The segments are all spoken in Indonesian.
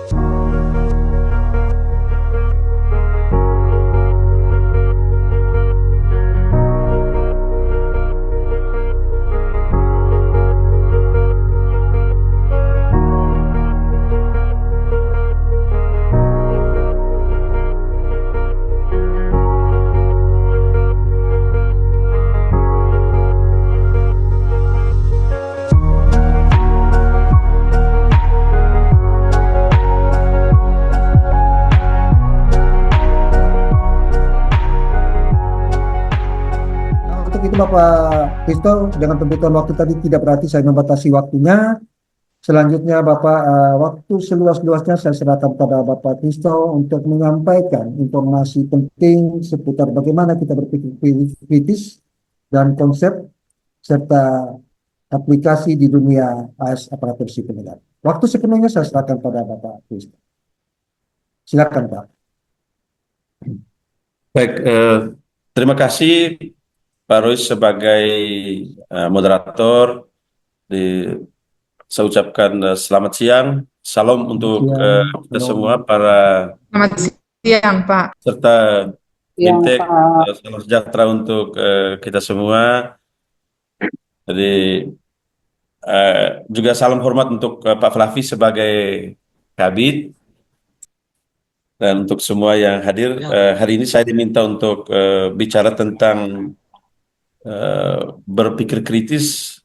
Untuk itu Bapak Kristo, dengan pemberitahuan waktu tadi tidak berarti saya membatasi waktunya. Selanjutnya Bapak, waktu seluas-luasnya saya serahkan pada Bapak Kristo untuk menyampaikan informasi penting seputar bagaimana kita berpikir kritis dan konsep serta aplikasi di dunia AS aparatur sipil negara. Waktu sepenuhnya saya serahkan pada Bapak Kristo. Silakan Pak. Baik, terima kasih Pak Roy sebagai moderator. Saya ucapkan selamat siang, salam untuk kita semua para Selamat siang, Pak. serta Siang, Bintek, Pak. salam sejahtera untuk kita semua. Jadi juga salam hormat untuk Pak Flavi sebagai Kabid, dan untuk semua yang hadir. Hari ini saya diminta untuk bicara tentang berpikir kritis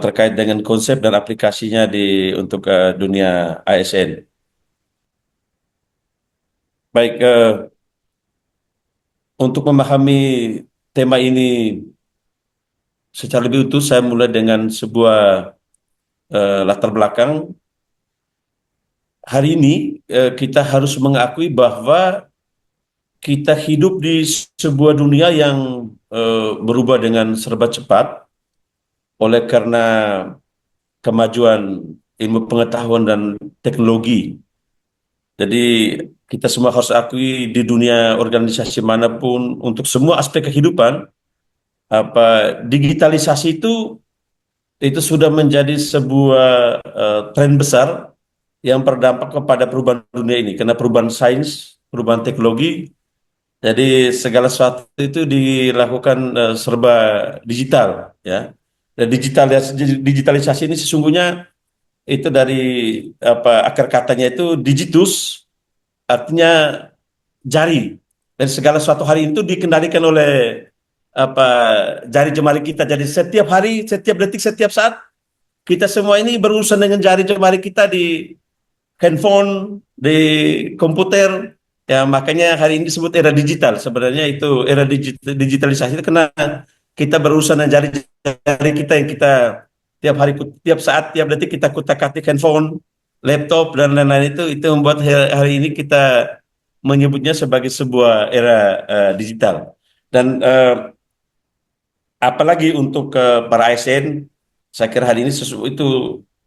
terkait dengan konsep dan aplikasinya untuk dunia ASN. Baik, untuk memahami tema ini secara lebih utuh, saya mulai dengan sebuah latar belakang. Hari ini kita harus mengakui bahwa kita hidup di sebuah dunia yang berubah dengan serba cepat oleh karena kemajuan ilmu pengetahuan dan teknologi. Jadi kita semua harus akui di dunia organisasi manapun, untuk semua aspek kehidupan, digitalisasi itu sudah menjadi sebuah tren besar yang berdampak kepada perubahan dunia ini, karena perubahan sains, perubahan teknologi. Jadi segala sesuatu itu dilakukan serba digital, ya. Dan digitalisasi ini sesungguhnya itu dari akar katanya itu digitus, artinya jari. Dan segala sesuatu hari itu dikendalikan oleh jari jemari kita. Jadi setiap hari, setiap detik, setiap saat kita semua ini berurusan dengan jari jemari kita di handphone, di komputer. Ya, makanya hari ini disebut era digital. Sebenarnya itu era digitalisasi itu karena kita berurusan dengan jari-jari kita yang kita tiap hari, tiap saat, tiap detik kita kutak-katik handphone, laptop, dan lain-lain. Itu membuat hari ini kita menyebutnya sebagai sebuah era digital. Dan apalagi untuk para ASN, saya kira hari ini itu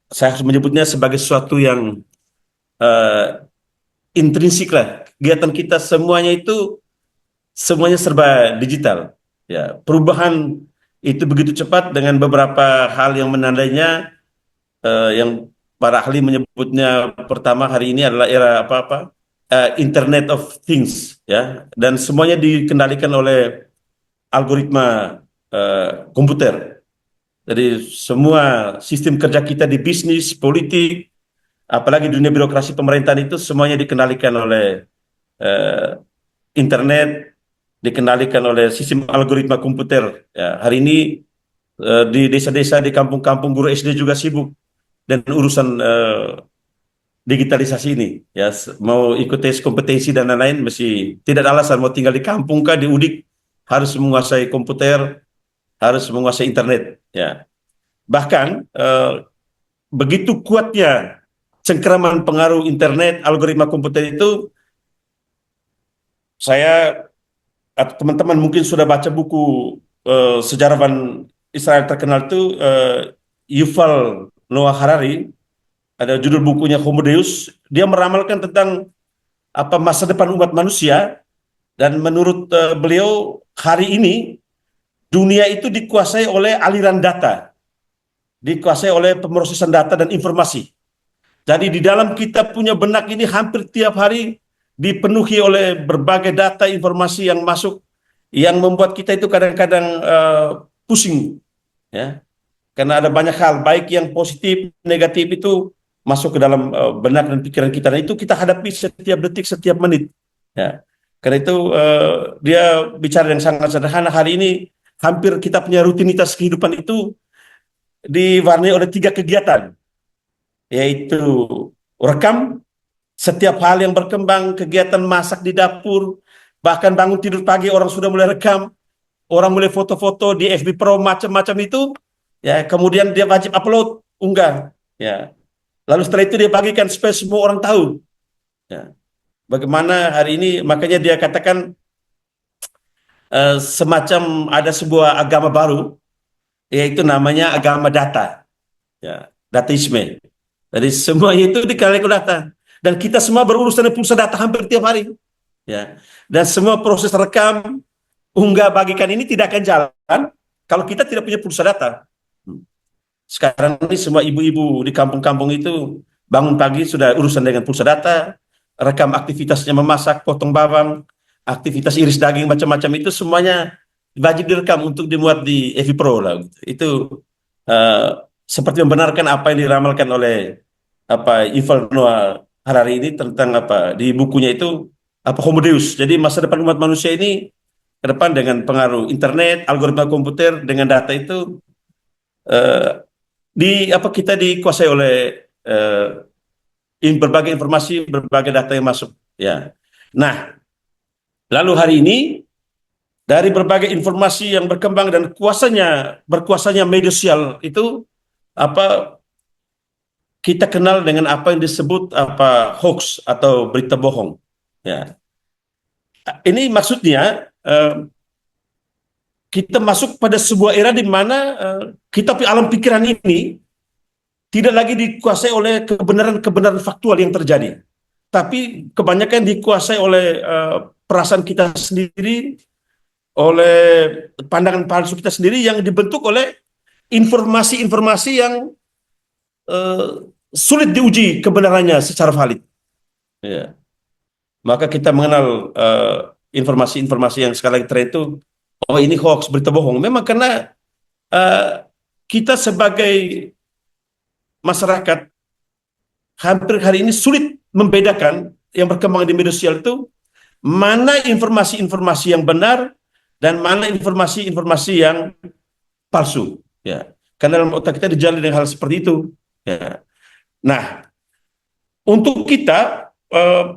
saya harus menyebutnya sebagai sesuatu yang intrinsik lah. Kegiatan kita semuanya semuanya serba digital. Ya, perubahan itu begitu cepat dengan beberapa hal yang menandainya, yang para ahli menyebutnya pertama hari ini adalah era Internet of Things, ya, dan semuanya dikendalikan oleh algoritma komputer. Jadi semua sistem kerja kita di bisnis, politik, apalagi dunia birokrasi pemerintahan itu semuanya dikendalikan oleh internet, dikendalikan oleh sistem algoritma komputer. Ya, hari ini di desa-desa, di kampung-kampung, guru SD juga sibuk dan urusan digitalisasi ini. Ya, mau ikut tes kompetensi dan lain-lain, mesti tidak ada alasan mau tinggal di kampung kah, di udik, harus menguasai komputer, harus menguasai internet. Ya, bahkan begitu kuatnya cengkeraman pengaruh internet, algoritma komputer itu, saya atau teman-teman mungkin sudah baca buku sejarawan Israel terkenal itu, Yuval Noah Harari, ada judul bukunya Homo Deus. Dia meramalkan tentang masa depan umat manusia, dan menurut beliau hari ini dunia itu dikuasai oleh aliran data, dikuasai oleh pemrosesan data dan informasi. Jadi di dalam kita punya benak ini hampir tiap hari dipenuhi oleh berbagai data informasi yang masuk, yang membuat kita itu kadang-kadang pusing, ya. Karena ada banyak hal, baik yang positif, negatif itu masuk ke dalam benak dan pikiran kita. Dan itu kita hadapi setiap detik, setiap menit. Ya. Karena itu dia bicara yang sangat sederhana. Hari ini hampir kita punya rutinitas kehidupan itu diwarnai oleh 3 kegiatan, yaitu rekam, setiap hal yang berkembang, kegiatan masak di dapur, bahkan bangun tidur pagi orang sudah mulai rekam, orang mulai foto-foto di FB Pro macam-macam itu, ya. Kemudian dia wajib upload, unggah, ya. Lalu setelah itu dia bagikan supaya semua orang tahu, ya. Bagaimana hari ini, makanya dia katakan semacam ada sebuah agama baru, yaitu namanya agama data, ya, datisme. Jadi semuanya itu dikalikan data, dan kita semua berurusan dengan pulsa data hampir tiap hari, ya. Dan semua proses rekam, unggah, bagikan ini tidak akan jalan kalau kita tidak punya pulsa data. Sekarang ini semua ibu-ibu di kampung-kampung itu bangun pagi sudah urusan dengan pulsa data, rekam aktivitasnya memasak, potong bawang, aktivitas iris daging macam-macam itu semuanya wajib direkam untuk dimuat di FB Pro lah. Itu seperti membenarkan apa yang diramalkan oleh Yuval Noah Harari ini tentang di bukunya itu Homo Deus. Jadi masa depan umat manusia ini ke depan dengan pengaruh internet, algoritma komputer dengan data itu kita dikuasai oleh berbagai informasi, berbagai data yang masuk, ya. Nah, lalu hari ini dari berbagai informasi yang berkembang dan berkuasanya media sosial itu kita kenal dengan apa yang disebut hoax atau berita bohong, ya. Ini maksudnya kita masuk pada sebuah era di mana kita alam pikiran ini tidak lagi dikuasai oleh kebenaran-kebenaran faktual yang terjadi, tapi kebanyakan dikuasai oleh perasaan kita sendiri, oleh pandangan palsu kita sendiri yang dibentuk oleh informasi-informasi yang sulit diuji kebenarannya secara valid. Ya. Maka kita mengenal informasi-informasi yang sekali lagi tren itu, oh ini hoax, berita bohong. Memang karena kita sebagai masyarakat hampir hari ini sulit membedakan yang berkembang di media sosial itu mana informasi-informasi yang benar dan mana informasi-informasi yang palsu, ya. Karena dalam otak kita dijalin dengan hal seperti itu, ya. Nah, untuk kita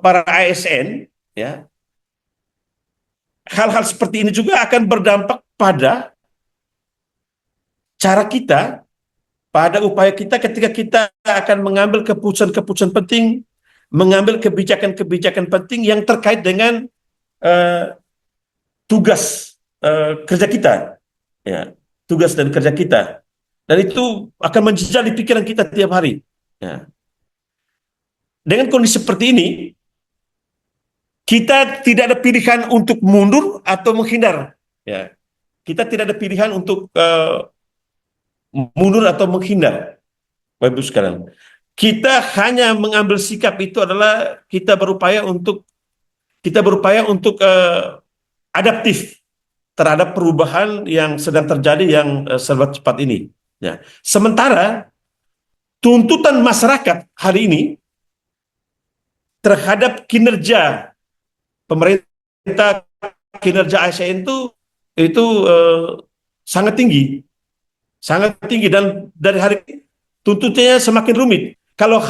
para ASN, ya, hal-hal seperti ini juga akan berdampak pada cara kita, pada upaya kita ketika kita akan mengambil keputusan-keputusan penting, mengambil kebijakan-kebijakan penting yang terkait dengan tugas kerja kita, ya, tugas dan kerja kita, dan itu akan menjejali pikiran kita tiap hari, ya. Dengan kondisi seperti ini, kita tidak ada pilihan untuk mundur atau menghindar, ya. Kita tidak ada pilihan untuk mundur atau menghindar, Bapak Ibu sekalian. Kita hanya mengambil sikap itu adalah kita berupaya untuk adaptif terhadap perubahan yang sedang terjadi yang serba cepat ini, ya. Sementara tuntutan masyarakat hari ini terhadap kinerja pemerintah, kinerja ASN itu sangat tinggi, dan dari hari tuntutannya semakin rumit. Kalau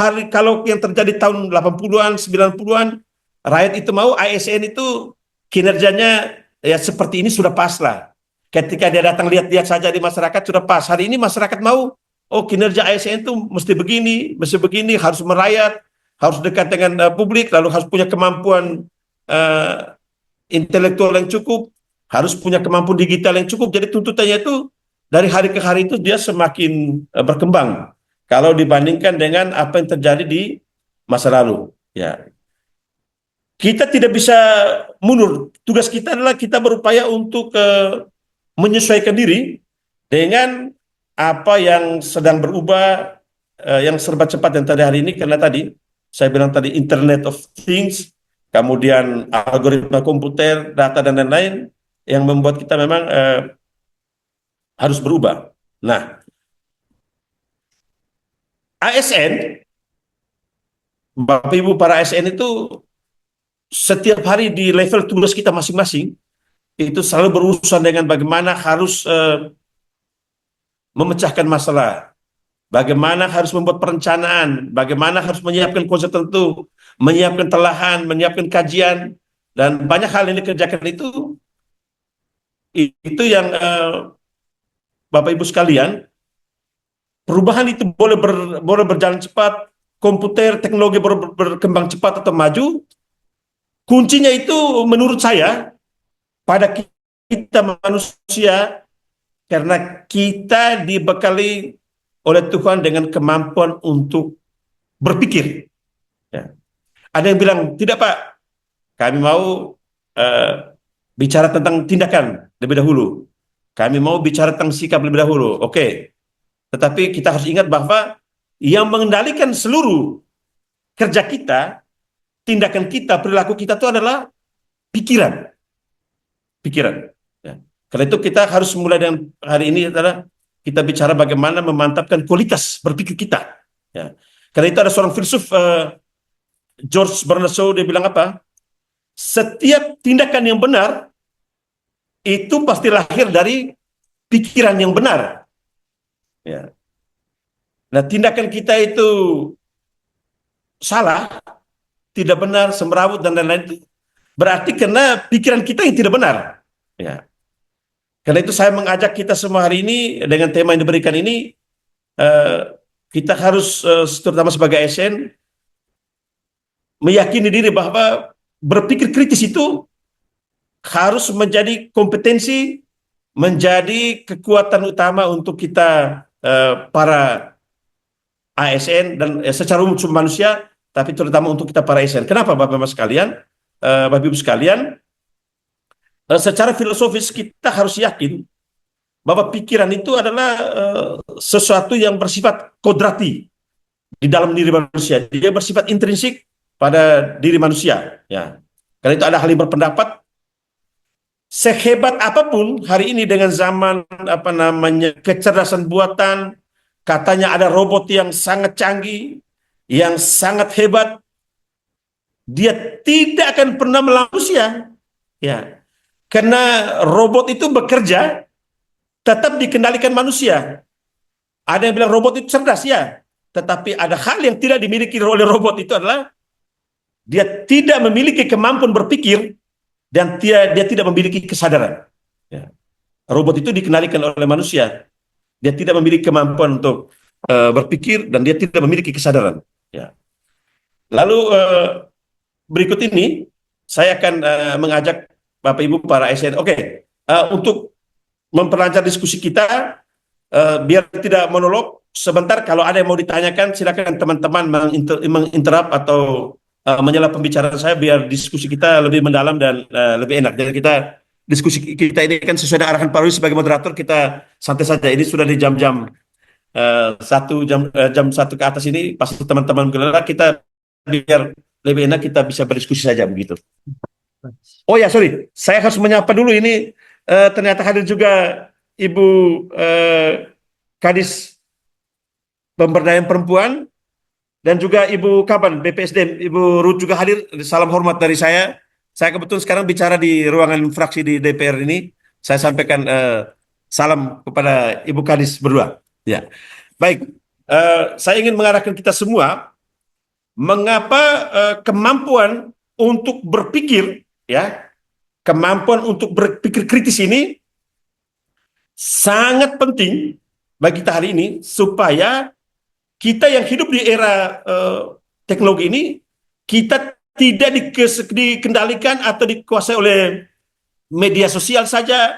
yang terjadi tahun 80-an, 90-an, rakyat itu mau ASN itu kinerjanya ya seperti ini sudah pas lah. Ketika dia datang lihat-lihat saja di masyarakat sudah pas. Hari ini masyarakat mau, oh kinerja ASN itu mesti begini, harus merayat, harus dekat dengan publik, lalu harus punya kemampuan intelektual yang cukup, harus punya kemampuan digital yang cukup. Jadi tuntutannya itu dari hari ke hari itu dia semakin berkembang kalau dibandingkan dengan apa yang terjadi di masa lalu, ya. Kita tidak bisa mundur. Tugas kita adalah kita berupaya untuk menyesuaikan diri dengan apa yang sedang berubah yang serba cepat yang tadi hari ini, karena tadi saya bilang tadi Internet of Things, kemudian algoritma komputer, data dan lain-lain yang membuat kita memang harus berubah. Nah, ASN, Bapak Ibu para ASN itu setiap hari di level tugas kita masing-masing itu selalu berurusan dengan bagaimana harus memecahkan masalah, bagaimana harus membuat perencanaan, bagaimana harus menyiapkan konsep tertentu, menyiapkan telahan, menyiapkan kajian, dan banyak hal yang dikerjakan itu yang Bapak Ibu sekalian, perubahan itu boleh berjalan cepat, komputer, teknologi berkembang cepat atau maju, kuncinya itu menurut saya pada kita manusia, karena kita dibekali oleh Tuhan dengan kemampuan untuk berpikir. Ya. Ada yang bilang, tidak Pak, kami mau bicara tentang tindakan lebih dahulu. Kami mau bicara tentang sikap lebih dahulu. Oke. Tetapi kita harus ingat bahwa yang mengendalikan seluruh kerja kita, tindakan kita, perilaku kita itu adalah pikiran. Pikiran. Ya. Karena itu kita harus mulai dengan hari ini adalah kita bicara bagaimana memantapkan kualitas berpikir kita. Ya. Karena itu ada seorang filsuf George Bernard Shaw, dia bilang apa? Setiap tindakan yang benar itu pasti lahir dari pikiran yang benar. Ya. Nah, tindakan kita itu salah, tidak benar, semrawut dan lain-lain itu berarti karena pikiran kita yang tidak benar. Ya. Karena itu saya mengajak kita semua hari ini dengan tema yang diberikan ini, kita harus terutama sebagai ASN meyakini diri bahwa berpikir kritis itu harus menjadi kompetensi, menjadi kekuatan utama untuk kita para ASN dan secara umum manusia, tapi terutama untuk kita para ASN. Kenapa Bapak-Bapak sekalian, Bapak Ibu sekalian? Secara filosofis kita harus yakin bahwa pikiran itu adalah sesuatu yang bersifat kodrati di dalam diri manusia. Dia bersifat intrinsik pada diri manusia. Ya. Karena itu ada ahli berpendapat, sehebat apapun hari ini dengan zaman kecerdasan buatan, katanya ada robot yang sangat canggih, yang sangat hebat, dia tidak akan pernah melawan manusia. Ya. Karena robot itu bekerja tetap dikendalikan manusia. Ada yang bilang robot itu cerdas, ya. Tetapi ada hal yang tidak dimiliki oleh robot, itu adalah dia tidak memiliki kemampuan berpikir dan dia tidak memiliki kesadaran. Ya. Robot itu dikendalikan oleh manusia. Dia tidak memiliki kemampuan untuk berpikir dan dia tidak memiliki kesadaran. Ya. Lalu berikut ini saya akan mengajak Bapak Ibu para ASN, untuk memperlancar diskusi kita, biar tidak monolog, sebentar kalau ada yang mau ditanyakan silakan teman-teman menginterrupt atau menyela pembicaraan saya biar diskusi kita lebih mendalam dan lebih enak. Jadi diskusi kita ini kan sesuai dengan arahan Pak Rudi sebagai moderator, kita santai saja. Ini sudah di jam-jam jam 1 ke atas ini, pasti teman-teman gelap, kita biar lebih enak kita bisa berdiskusi saja begitu. Oh ya, sorry, saya harus menyapa dulu ini, ternyata hadir juga Ibu Kadis Pemberdayaan Perempuan dan juga Ibu Kaban BPSDM, Ibu Ruth juga hadir. Salam hormat dari saya. Saya kebetulan sekarang bicara di ruangan fraksi di DPR ini. Saya sampaikan salam kepada Ibu Kadis berdua. Ya, baik. Saya ingin mengarahkan kita semua mengapa kemampuan untuk berpikir, ya, kemampuan untuk berpikir kritis ini sangat penting bagi kita hari ini, supaya kita yang hidup di era teknologi ini, kita tidak dikendalikan atau dikuasai oleh media sosial saja,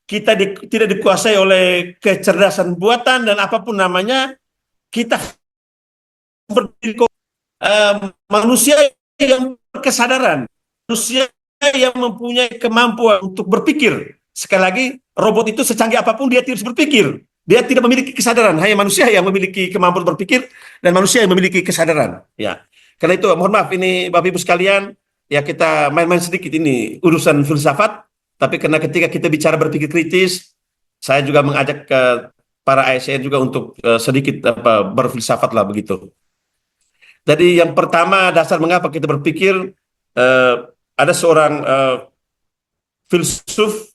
kita tidak dikuasai oleh kecerdasan buatan dan apapun namanya. Kita manusia yang berkesadaran, manusia yang mempunyai kemampuan untuk berpikir. Sekali lagi, robot itu secanggih apapun dia tidak berpikir. dia tidak memiliki kesadaran, hanya manusia yang memiliki kemampuan berpikir dan manusia yang memiliki kesadaran. Ya, karena itu mohon maaf ini Bapak Ibu sekalian, ya kita main-main sedikit ini urusan filsafat, tapi karena ketika kita bicara berpikir kritis, saya juga mengajak ke para ASN juga untuk sedikit berfilsafat lah begitu. Jadi yang pertama dasar mengapa kita berpikir, ada seorang filsuf,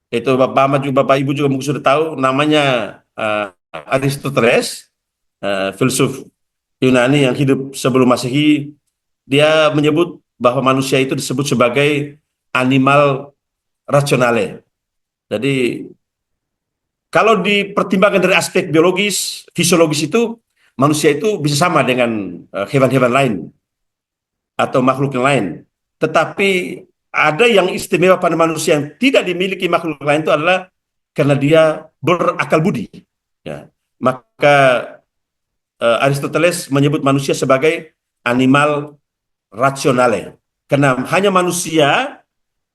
itu Bapak Ibu juga mungkin sudah tahu, namanya Aristoteles, filsuf Yunani yang hidup sebelum Masehi. Dia menyebut bahwa manusia itu disebut sebagai animal rationale. Jadi kalau dipertimbangkan dari aspek biologis, fisiologis itu, manusia itu bisa sama dengan hewan-hewan lain atau makhluk yang lain. Tetapi ada yang istimewa pada manusia yang tidak dimiliki makhluk lain itu adalah karena dia berakal budi. Ya. Maka Aristoteles menyebut manusia sebagai animal rationale. Karena hanya manusia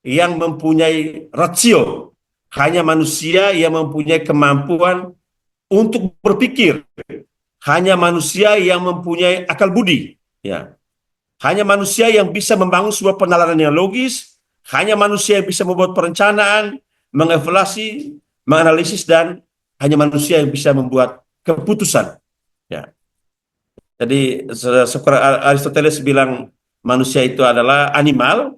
yang mempunyai rasio, hanya manusia yang mempunyai kemampuan untuk berpikir, hanya manusia yang mempunyai akal budi. Ya. Hanya manusia yang bisa membangun sebuah penalaran yang logis, hanya manusia yang bisa membuat perencanaan, mengevaluasi, menganalisis, dan hanya manusia yang bisa membuat keputusan. Ya. Jadi Aristoteles bilang manusia itu adalah animal,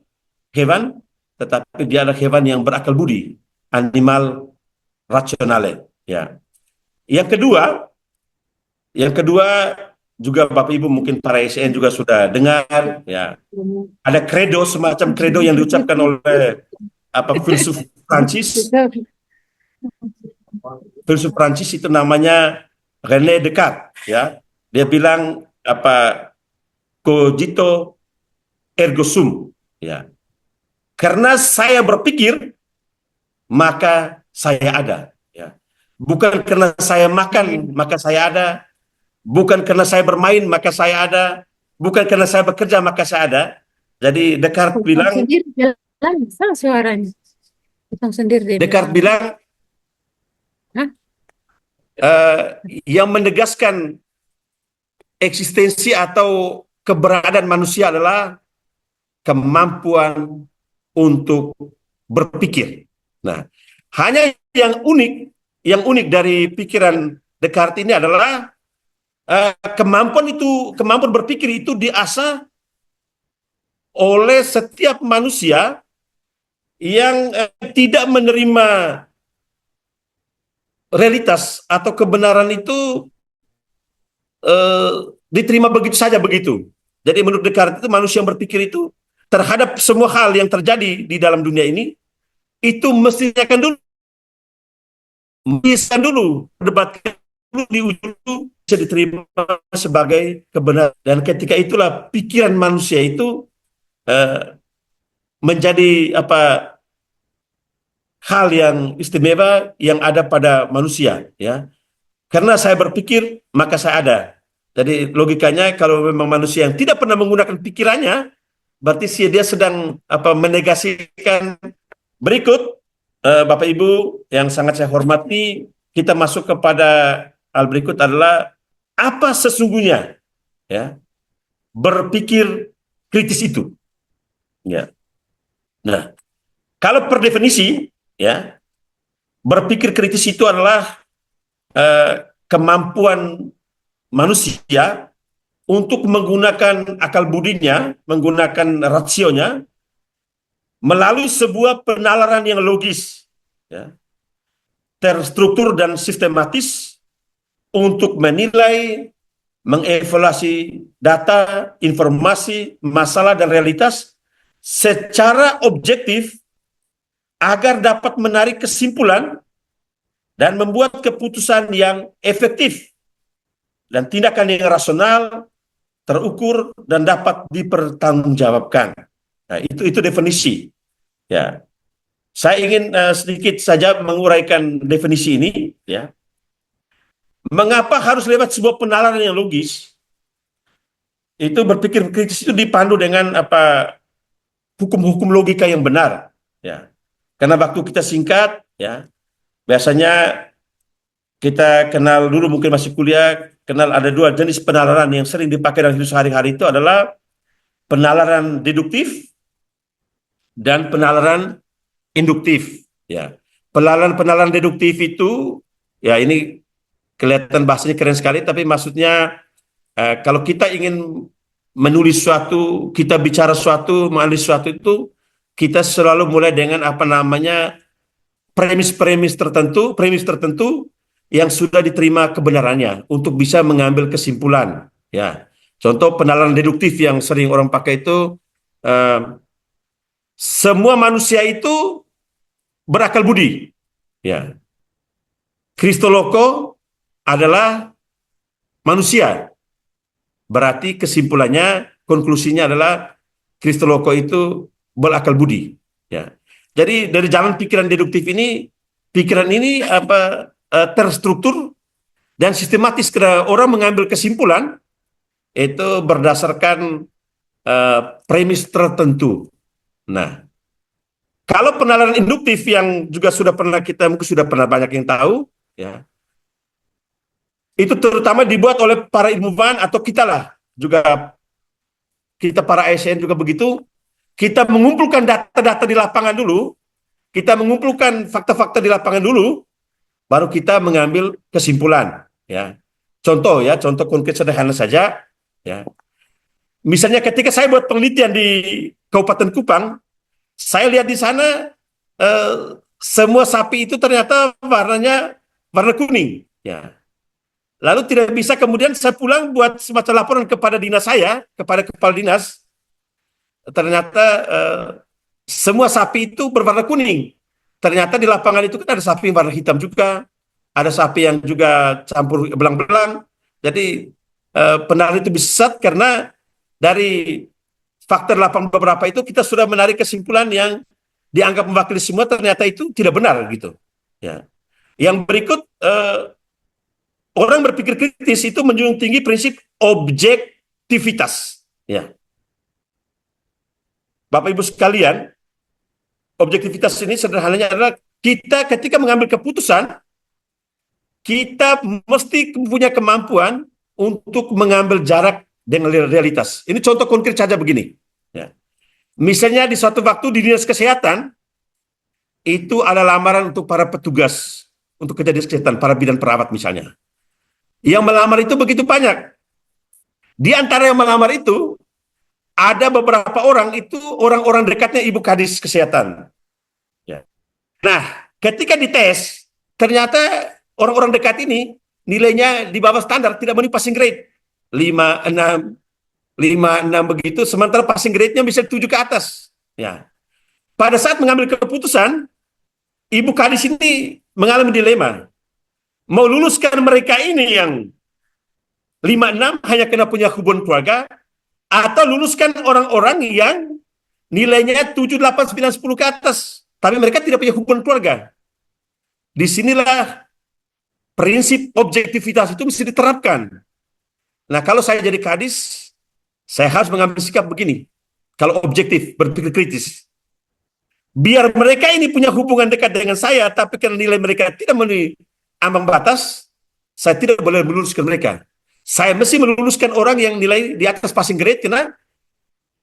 hewan, tetapi dia adalah hewan yang berakal budi, animal rationale. Ya. Yang kedua juga Bapak Ibu mungkin para ASN juga sudah dengar, ya. Ada credo, semacam credo yang diucapkan oleh filsuf Prancis. Filsuf Prancis itu namanya René Descartes, ya. Dia bilang cogito ergo sum, ya. Karena saya berpikir maka saya ada, ya. Bukan karena saya makan maka saya ada, bukan karena saya bermain maka saya ada, bukan karena saya bekerja maka saya ada. Jadi Descartes bilang, sendiri jalan salah suaranya. Hitung sendiri. Descartes bilang Hah? yang menegaskan eksistensi atau keberadaan manusia adalah kemampuan untuk berpikir. Nah, hanya yang unik dari pikiran Descartes ini adalah kemampuan berpikir itu diasah oleh setiap manusia yang tidak menerima realitas atau kebenaran itu diterima begitu saja begitu. Jadi menurut Descartes itu manusia yang berpikir itu terhadap semua hal yang terjadi di dalam dunia ini itu mestinya kan dulu debatkan dulu di ujung itu bisa diterima sebagai kebenaran, dan ketika itulah pikiran manusia itu menjadi hal yang istimewa yang ada pada manusia, ya. Karena saya berpikir maka saya ada. Jadi logikanya kalau memang manusia yang tidak pernah menggunakan pikirannya, berarti dia sedang menegasikan berikut. Bapak Ibu yang sangat saya hormati, kita masuk kepada hal berikut adalah apa sesungguhnya, ya, berpikir kritis itu, ya. Nah, kalau per definisi, ya, berpikir kritis itu adalah kemampuan manusia untuk menggunakan akal budinya, menggunakan rasionya, melalui sebuah penalaran yang logis, ya, terstruktur dan sistematis untuk menilai, mengevaluasi data, informasi, masalah, dan realitas secara objektif agar dapat menarik kesimpulan dan membuat keputusan yang efektif dan tindakan yang rasional, terukur, dan dapat dipertanggungjawabkan. Nah, itu definisi. Ya, saya ingin sedikit saja menguraikan definisi ini. Ya, mengapa harus lewat sebuah penalaran yang logis? Itu berpikir kritis itu dipandu dengan hukum-hukum logika yang benar. Ya, karena waktu kita singkat, ya, biasanya kita kenal dulu mungkin masih kuliah, kenal ada dua jenis penalaran yang sering dipakai dalam hidup sehari-hari itu adalah penalaran deduktif dan penalaran induktif. Ya, penalaran deduktif itu, ya ini kelihatan bahasanya keren sekali, tapi maksudnya kalau kita ingin menulis suatu, kita bicara suatu, menganalisis suatu itu, kita selalu mulai dengan apa namanya premis tertentu yang sudah diterima kebenarannya untuk bisa mengambil kesimpulan. Ya, contoh penalaran deduktif yang sering orang pakai itu, semua manusia itu berakal budi. Ya, Kristoloko adalah manusia. Berarti kesimpulannya, konklusinya adalah Kristoloko itu berakal budi. Ya. Jadi dari jalan pikiran deduktif ini, pikiran ini terstruktur dan sistematis karena orang mengambil kesimpulan itu berdasarkan premis tertentu. Nah, kalau penalaran induktif yang juga sudah pernah kita mungkin sudah pernah banyak yang tahu, ya. Itu terutama dibuat oleh para ilmuwan atau kita lah, juga kita para ASN juga begitu. Kita mengumpulkan data-data di lapangan dulu, kita mengumpulkan fakta-fakta di lapangan dulu, baru kita mengambil kesimpulan. Ya, contoh konkret sederhana saja. Ya, misalnya ketika saya buat penelitian di Kabupaten Kupang, saya lihat di sana semua sapi itu ternyata warnanya warna kuning. Ya. Lalu tidak bisa kemudian saya pulang buat semacam laporan kepada dinas saya, kepada kepala dinas. Ternyata semua sapi itu berwarna kuning. Ternyata di lapangan itu kan ada sapi yang warna hitam juga, ada sapi yang juga campur belang-belang. Jadi penalaran itu bisa karena dari faktor lapangan beberapa itu kita sudah menarik kesimpulan yang dianggap mewakili semua, ternyata itu tidak benar gitu. Ya. Yang berikut, orang berpikir kritis itu menjunjung tinggi prinsip objektivitas. Ya. Bapak Ibu sekalian, objektivitas ini sederhananya adalah kita ketika mengambil keputusan, kita mesti punya kemampuan untuk mengambil jarak dengan realitas. Ini contoh konkret saja begini. Ya. Misalnya di suatu waktu di dinas kesehatan, itu ada lamaran untuk para petugas, untuk kerja di kesehatan, para bidan perawat misalnya. Yang melamar itu begitu banyak. Di antara yang melamar itu, ada beberapa orang itu orang-orang dekatnya ibu kadis kesehatan. Ya. Nah, ketika dites, ternyata orang-orang dekat ini nilainya di bawah standar, tidak memenuhi passing grade. 5, 6 begitu, sementara passing grade-nya bisa 7 ke atas. Ya. Pada saat mengambil keputusan, ibu kadis ini mengalami dilema. Mau luluskan mereka ini yang 5, 6 hanya karena punya hubungan keluarga, atau luluskan orang-orang yang nilainya 7, 8, 9, 10 ke atas, tapi mereka tidak punya hubungan keluarga. Disinilah prinsip objektivitas itu mesti diterapkan. Nah, kalau saya jadi kadis, saya harus mengambil sikap begini. Kalau objektif, berpikir kritis. Biar mereka ini punya hubungan dekat dengan saya, tapi karena nilai mereka tidak memenuhi ambang batas, saya tidak boleh meluluskan mereka. Saya mesti meluluskan orang yang nilai di atas passing grade, karena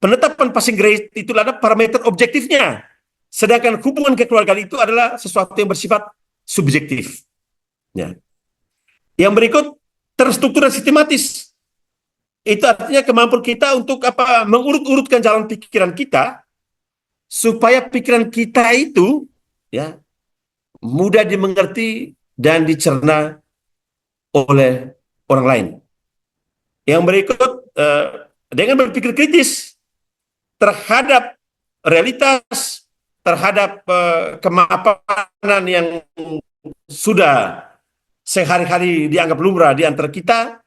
penetapan passing grade itu adalah parameter objektifnya. Sedangkan hubungan kekeluargaan itu adalah sesuatu yang bersifat subjektif. Ya. Yang berikut, terstruktur dan sistematis. Itu artinya kemampuan kita untuk mengurut-urutkan jalan pikiran kita, supaya pikiran kita itu ya mudah dimengerti dan dicerna oleh orang lain. Yang berikut, dengan berpikir kritis terhadap realitas, terhadap kemapanan yang sudah sehari-hari dianggap lumrah di antara kita,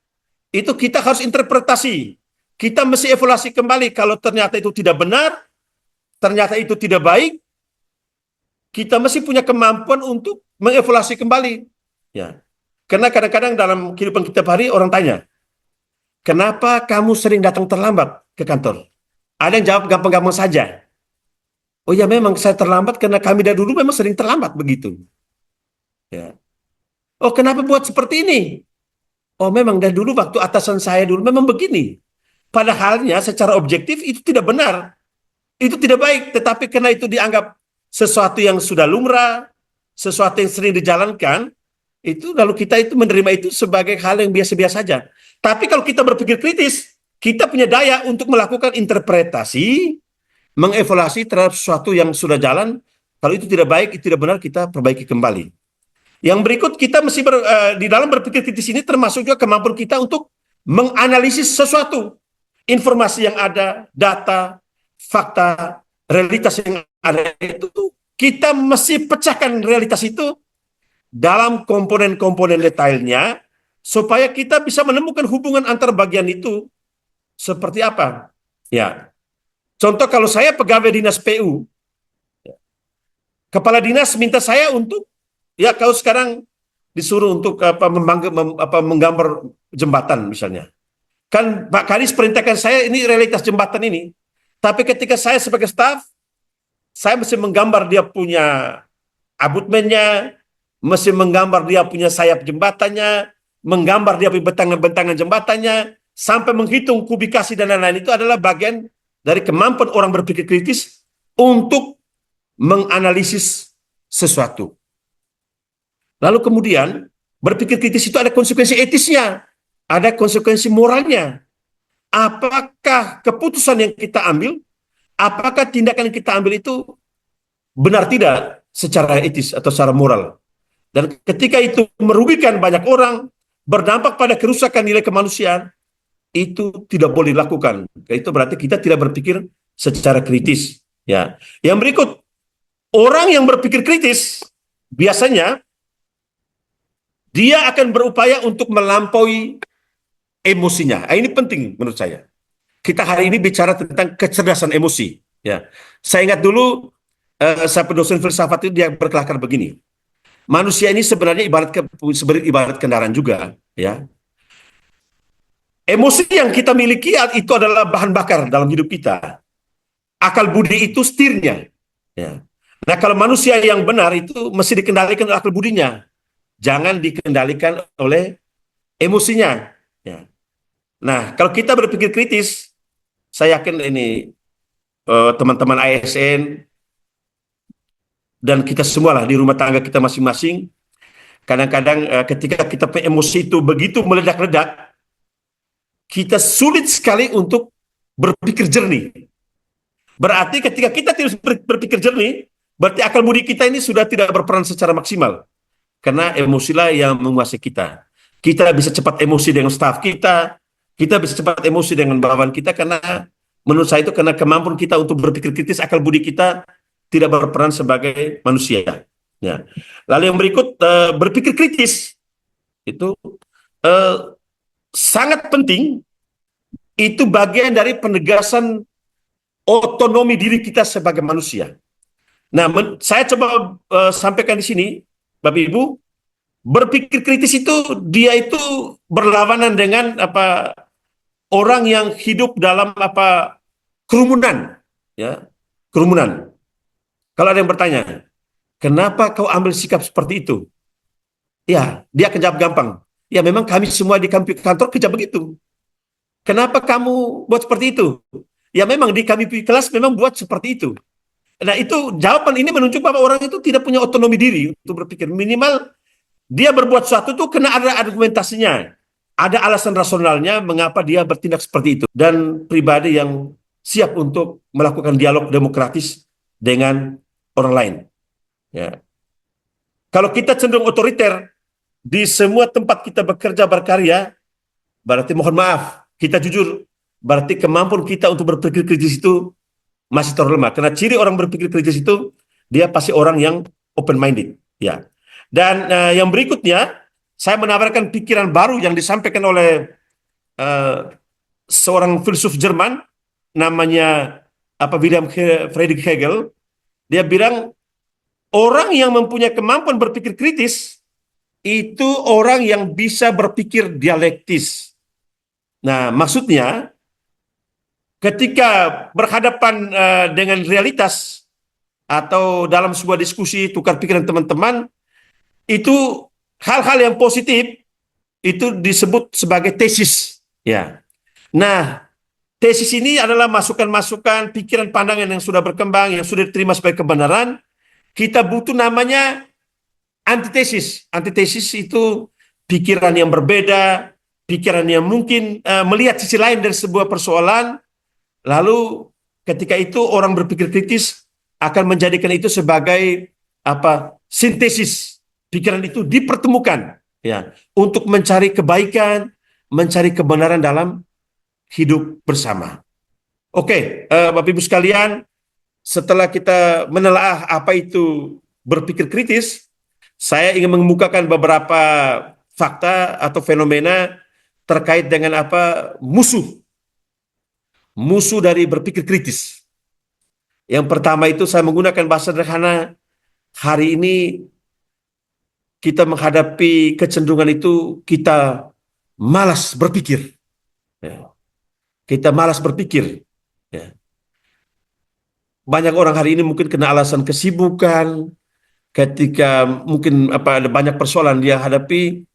itu kita harus interpretasi. Kita mesti evaluasi kembali. Kalau ternyata itu tidak benar, ternyata itu tidak baik, kita mesti punya kemampuan untuk mengevaluasi kembali. Ya. Karena kadang-kadang dalam kehidupan kita hari orang tanya, kenapa kamu sering datang terlambat ke kantor? Ada yang jawab gampang-gampang saja. Oh ya, memang saya terlambat karena kami dari dulu memang sering terlambat begitu. Ya. Oh, kenapa buat seperti ini? Oh, memang dari dulu waktu atasan saya dulu memang begini. Padahalnya secara objektif itu tidak benar. Itu tidak baik, tetapi karena itu dianggap sesuatu yang sudah lumrah, sesuatu yang sering dijalankan, itu lalu kita itu menerima itu sebagai hal yang biasa-biasa saja. Tapi kalau kita berpikir kritis, kita punya daya untuk melakukan interpretasi, mengevaluasi terhadap sesuatu yang sudah jalan. Kalau itu tidak baik, itu tidak benar, kita perbaiki kembali. Yang berikut, kita mesti di dalam berpikir kritis ini termasuk juga kemampuan kita untuk menganalisis sesuatu, informasi yang ada, data, fakta, realitas yang ada itu, kita mesti pecahkan realitas itu dalam komponen-komponen detailnya, supaya kita bisa menemukan hubungan antar bagian itu seperti apa. Ya, contoh kalau saya pegawai dinas PU, kepala dinas minta saya untuk, ya kau sekarang disuruh untuk menggambar jembatan misalnya. Kan Pak Kadis perintahkan saya ini realitas jembatan ini. Tapi ketika saya sebagai staf, saya mesti menggambar dia punya abutmennya, mesti menggambar dia punya sayap jembatannya, menggambar dia punya bentangan-bentangan jembatannya, sampai menghitung kubikasi dan lain-lain. Itu adalah bagian dari kemampuan orang berpikir kritis untuk menganalisis sesuatu. Lalu kemudian, berpikir kritis itu ada konsekuensi etisnya, ada konsekuensi moralnya. Apakah keputusan yang kita ambil, apakah tindakan yang kita ambil itu benar tidak secara etis atau secara moral. Dan ketika itu merugikan banyak orang, berdampak pada kerusakan nilai kemanusiaan, itu tidak boleh dilakukan. Itu berarti kita tidak berpikir secara kritis. Ya. Yang berikut, orang yang berpikir kritis biasanya dia akan berupaya untuk melampaui emosinya. Ini penting menurut saya. Kita hari ini bicara tentang kecerdasan emosi. Ya, saya ingat dulu saya dosen filsafat itu dia berkelakar begini. Manusia ini sebenarnya ibarat kendaraan juga. Ya, emosi yang kita miliki itu adalah bahan bakar dalam hidup kita. Akal budi itu setirnya. Ya. Nah, kalau manusia yang benar itu mesti dikendalikan oleh akal budinya, jangan dikendalikan oleh emosinya. Ya. Nah, kalau kita berpikir kritis, saya yakin ini teman-teman ASN dan kita semualah di rumah tangga kita masing-masing, kadang-kadang ketika kita emosi itu begitu meledak-ledak, kita sulit sekali untuk berpikir jernih. Berarti ketika kita tidak berpikir jernih, berarti akal budi kita ini sudah tidak berperan secara maksimal. Karena emosilah yang menguasai kita. Kita bisa cepat emosi dengan staf kita bisa cepat emosi dengan bawahan kita, karena menurut saya itu karena kemampuan kita untuk berpikir kritis, akal budi kita tidak berperan sebagai manusia. Ya. Lalu yang berikut, berpikir kritis itu sangat penting. Itu bagian dari penegasan otonomi diri kita sebagai manusia. Nah, saya coba sampaikan di sini, Bapak Ibu, berpikir kritis itu dia itu berlawanan dengan orang yang hidup dalam kerumunan, ya, kerumunan. Kalau ada yang bertanya, kenapa kau ambil sikap seperti itu? Ya, dia akan jawab gampang. Ya, memang kami semua di kantor kerja begitu. Kenapa kamu buat seperti itu? Ya, memang di kami kelas memang buat seperti itu. Nah, itu jawaban ini menunjuk bahwa orang itu tidak punya otonomi diri untuk berpikir. Minimal dia berbuat sesuatu itu kena ada argumentasinya. Ada alasan rasionalnya mengapa dia bertindak seperti itu. Dan pribadi yang siap untuk melakukan dialog demokratis dengan orang lain. Ya. Kalau kita cenderung otoriter di semua tempat kita bekerja berkarya, berarti mohon maaf, kita jujur, berarti kemampuan kita untuk berpikir kritis itu masih terlalu lemah. Karena ciri orang berpikir kritis itu, dia pasti orang yang open-minded. Ya. Dan yang berikutnya, saya menawarkan pikiran baru yang disampaikan oleh seorang filsuf Jerman, namanya Wilhelm Friedrich Hegel. Dia bilang, orang yang mempunyai kemampuan berpikir kritis, itu orang yang bisa berpikir dialektis. Nah, maksudnya, ketika berhadapan dengan realitas, atau dalam sebuah diskusi tukar pikiran teman-teman, itu hal-hal yang positif itu disebut sebagai tesis. Ya. Nah, tesis ini adalah masukan-masukan, pikiran, pandangan yang sudah berkembang, yang sudah diterima sebagai kebenaran. Kita butuh namanya antitesis. Antitesis itu pikiran yang berbeda, pikiran yang mungkin melihat sisi lain dari sebuah persoalan. Lalu ketika itu orang berpikir kritis akan menjadikan itu sebagai sintesis. Pikiran itu dipertemukan ya untuk mencari kebaikan, mencari kebenaran dalam hidup bersama. Oke, Bapak Ibu sekalian, setelah kita menelaah apa itu berpikir kritis, saya ingin mengemukakan beberapa fakta atau fenomena terkait dengan musuh dari berpikir kritis. Yang pertama itu saya menggunakan bahasa sederhana. Hari ini kita menghadapi kecenderungan itu, kita malas berpikir. Ya. Kita malas berpikir. Ya. Banyak orang hari ini mungkin kena alasan kesibukan, ketika mungkin ada banyak persoalan dia hadapi,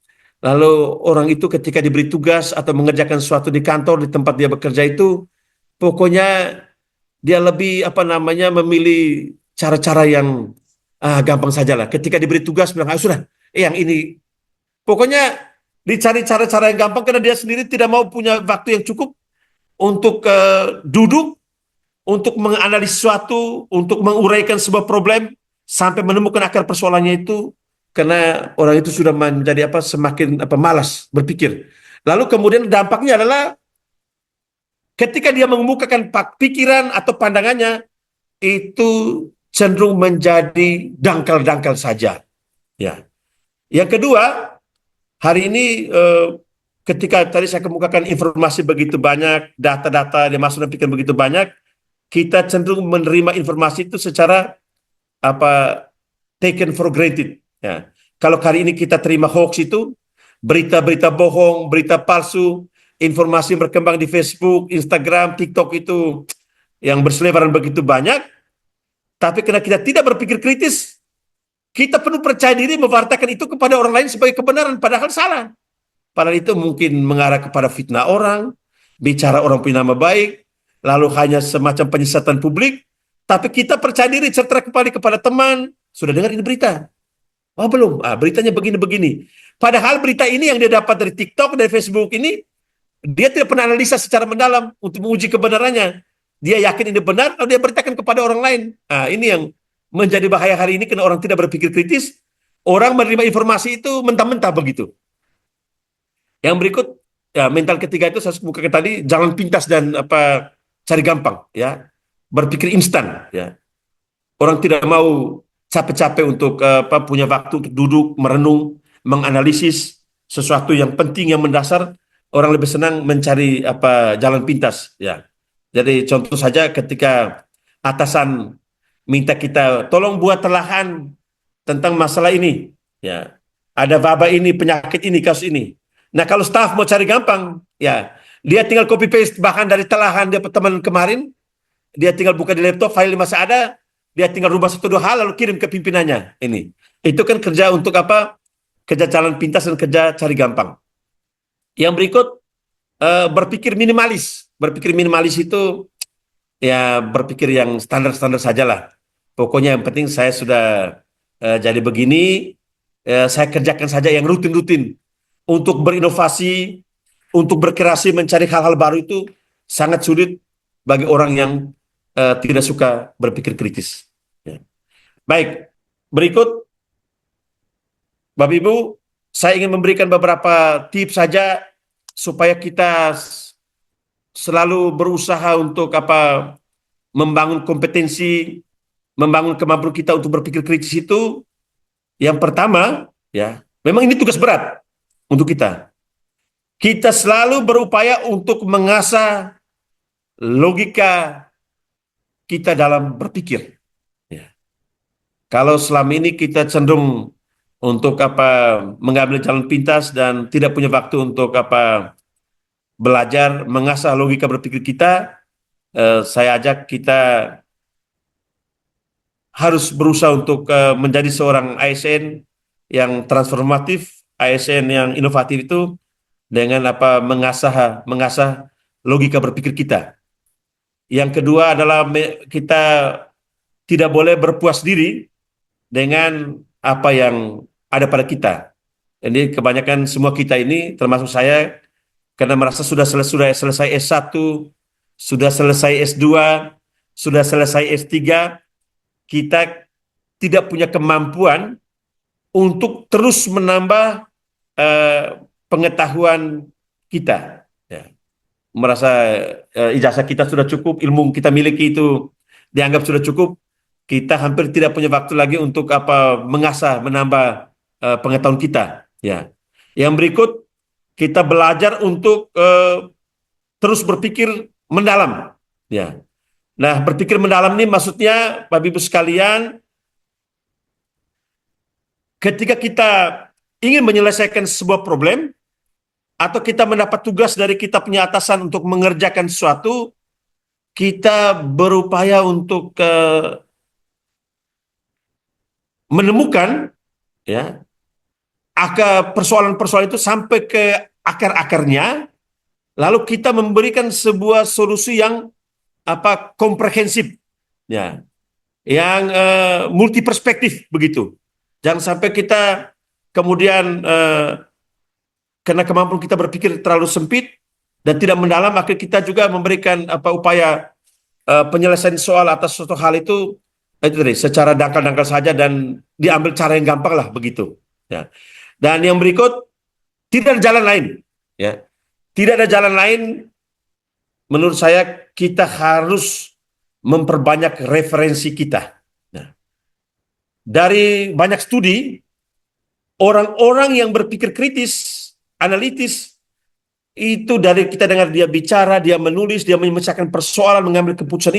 lalu orang itu ketika diberi tugas atau mengerjakan sesuatu di kantor, di tempat dia bekerja itu, pokoknya dia lebih memilih cara-cara yang gampang sajalah. Ketika diberi tugas bilang, sudah, yang ini. Pokoknya dicari cara-cara yang gampang karena dia sendiri tidak mau punya waktu yang cukup untuk duduk, untuk menganalisis sesuatu, untuk menguraikan sebuah problem sampai menemukan akar persoalannya itu, karena orang itu sudah menjadi semakin malas berpikir. Lalu kemudian dampaknya adalah ketika dia mengemukakan pikiran atau pandangannya itu cenderung menjadi dangkal-dangkal saja. Ya. Yang kedua, hari ini ketika tadi saya kemukakan informasi begitu banyak, data-data yang masuk dan pikiran begitu banyak, kita cenderung menerima informasi itu secara taken for granted. Ya. Kalau hari ini kita terima hoax itu, berita-berita bohong, berita palsu, informasi yang berkembang di Facebook, Instagram, TikTok itu yang berseliweran begitu banyak, tapi karena kita tidak berpikir kritis, kita penuh percaya diri mewartakan itu kepada orang lain sebagai kebenaran, padahal salah. Padahal itu mungkin mengarah kepada fitnah orang, bicara orang punya nama baik, lalu hanya semacam penyesatan publik, tapi kita percaya diri serta kembali kepada teman, sudah dengar ini berita? Oh belum, beritanya begini-begini. Padahal berita ini yang dia dapat dari TikTok, dari Facebook ini, dia tidak pernah analisa secara mendalam untuk menguji kebenarannya. Dia yakin ini benar, lalu dia beritakan kepada orang lain. Ini yang menjadi bahaya hari ini karena orang tidak berpikir kritis, orang menerima informasi itu mentah-mentah begitu. Yang berikut, ya mental ketiga itu saya kemukakan tadi, jangan pintas dan cari gampang, ya, berpikir instan, ya. Orang tidak mau capek-capek untuk punya waktu untuk duduk, merenung, menganalisis sesuatu yang penting, yang mendasar. Orang lebih senang mencari jalan pintas, ya. Jadi contoh saja ketika atasan minta kita tolong buat telahan tentang masalah ini, ya. Ada wabah ini, penyakit ini, kasus ini. Nah, kalau staf mau cari gampang, ya, dia tinggal copy paste bahan dari telahan dia teman kemarin, dia tinggal buka di laptop, file masih ada, dia tinggal rubah satu dua hal lalu kirim ke pimpinannya. Ini. Itu kan kerja untuk kerja jalan pintas dan kerja cari gampang. Yang berikut, berpikir minimalis. Berpikir minimalis itu ya berpikir yang standar-standar sajalah. Pokoknya yang penting saya sudah jadi begini, saya kerjakan saja yang rutin-rutin. Untuk berinovasi, untuk berkreasi, mencari hal-hal baru itu sangat sulit bagi orang yang tidak suka berpikir kritis. Ya. Baik, berikut Bapak Ibu, saya ingin memberikan beberapa tips saja supaya kita selalu berusaha untuk membangun kompetensi, membangun kemampuan kita untuk berpikir kritis itu. Yang pertama, ya, memang ini tugas berat untuk kita. Kita selalu berupaya untuk mengasah logika kita dalam berpikir. Ya. Kalau selama ini kita cenderung untuk mengambil jalan pintas dan tidak punya waktu untuk belajar mengasah logika berpikir kita, saya ajak kita harus berusaha untuk menjadi seorang ASN yang transformatif, ASN yang inovatif itu dengan mengasah logika berpikir kita. Yang kedua adalah kita tidak boleh berpuas diri dengan apa yang ada pada kita. Jadi kebanyakan semua kita ini, termasuk saya, karena merasa sudah selesai S1, sudah selesai S2, sudah selesai S3, kita tidak punya kemampuan untuk terus menambah pengetahuan kita. Ya. Merasa ijazah kita sudah cukup, ilmu kita miliki itu dianggap sudah cukup, kita hampir tidak punya waktu lagi untuk menambah pengetahuan kita. Ya. Yang berikut, kita belajar untuk terus berpikir mendalam. Ya. Nah, berpikir mendalam ini maksudnya, Bapak Ibu sekalian, ketika kita ingin menyelesaikan sebuah problem, atau kita mendapat tugas dari kita punya atasan untuk mengerjakan sesuatu, kita berupaya untuk menemukan ya persoalan-persoalan itu sampai ke akar-akarnya, lalu kita memberikan sebuah solusi yang komprehensif, ya, yang multi perspektif begitu. Jangan sampai kita kemudian karena kemampuan kita berpikir terlalu sempit dan tidak mendalam, maka kita juga memberikan upaya penyelesaian soal atas suatu hal itu tadi secara dangkal-dangkal saja dan diambil cara yang gampang lah begitu. Ya. Dan yang berikut, tidak ada jalan lain. Ya. Tidak ada jalan lain. Menurut saya kita harus memperbanyak referensi kita. Nah, dari banyak studi, orang-orang yang berpikir kritis, analitis, itu dari kita dengar dia bicara, dia menulis, dia memecahkan persoalan, mengambil keputusan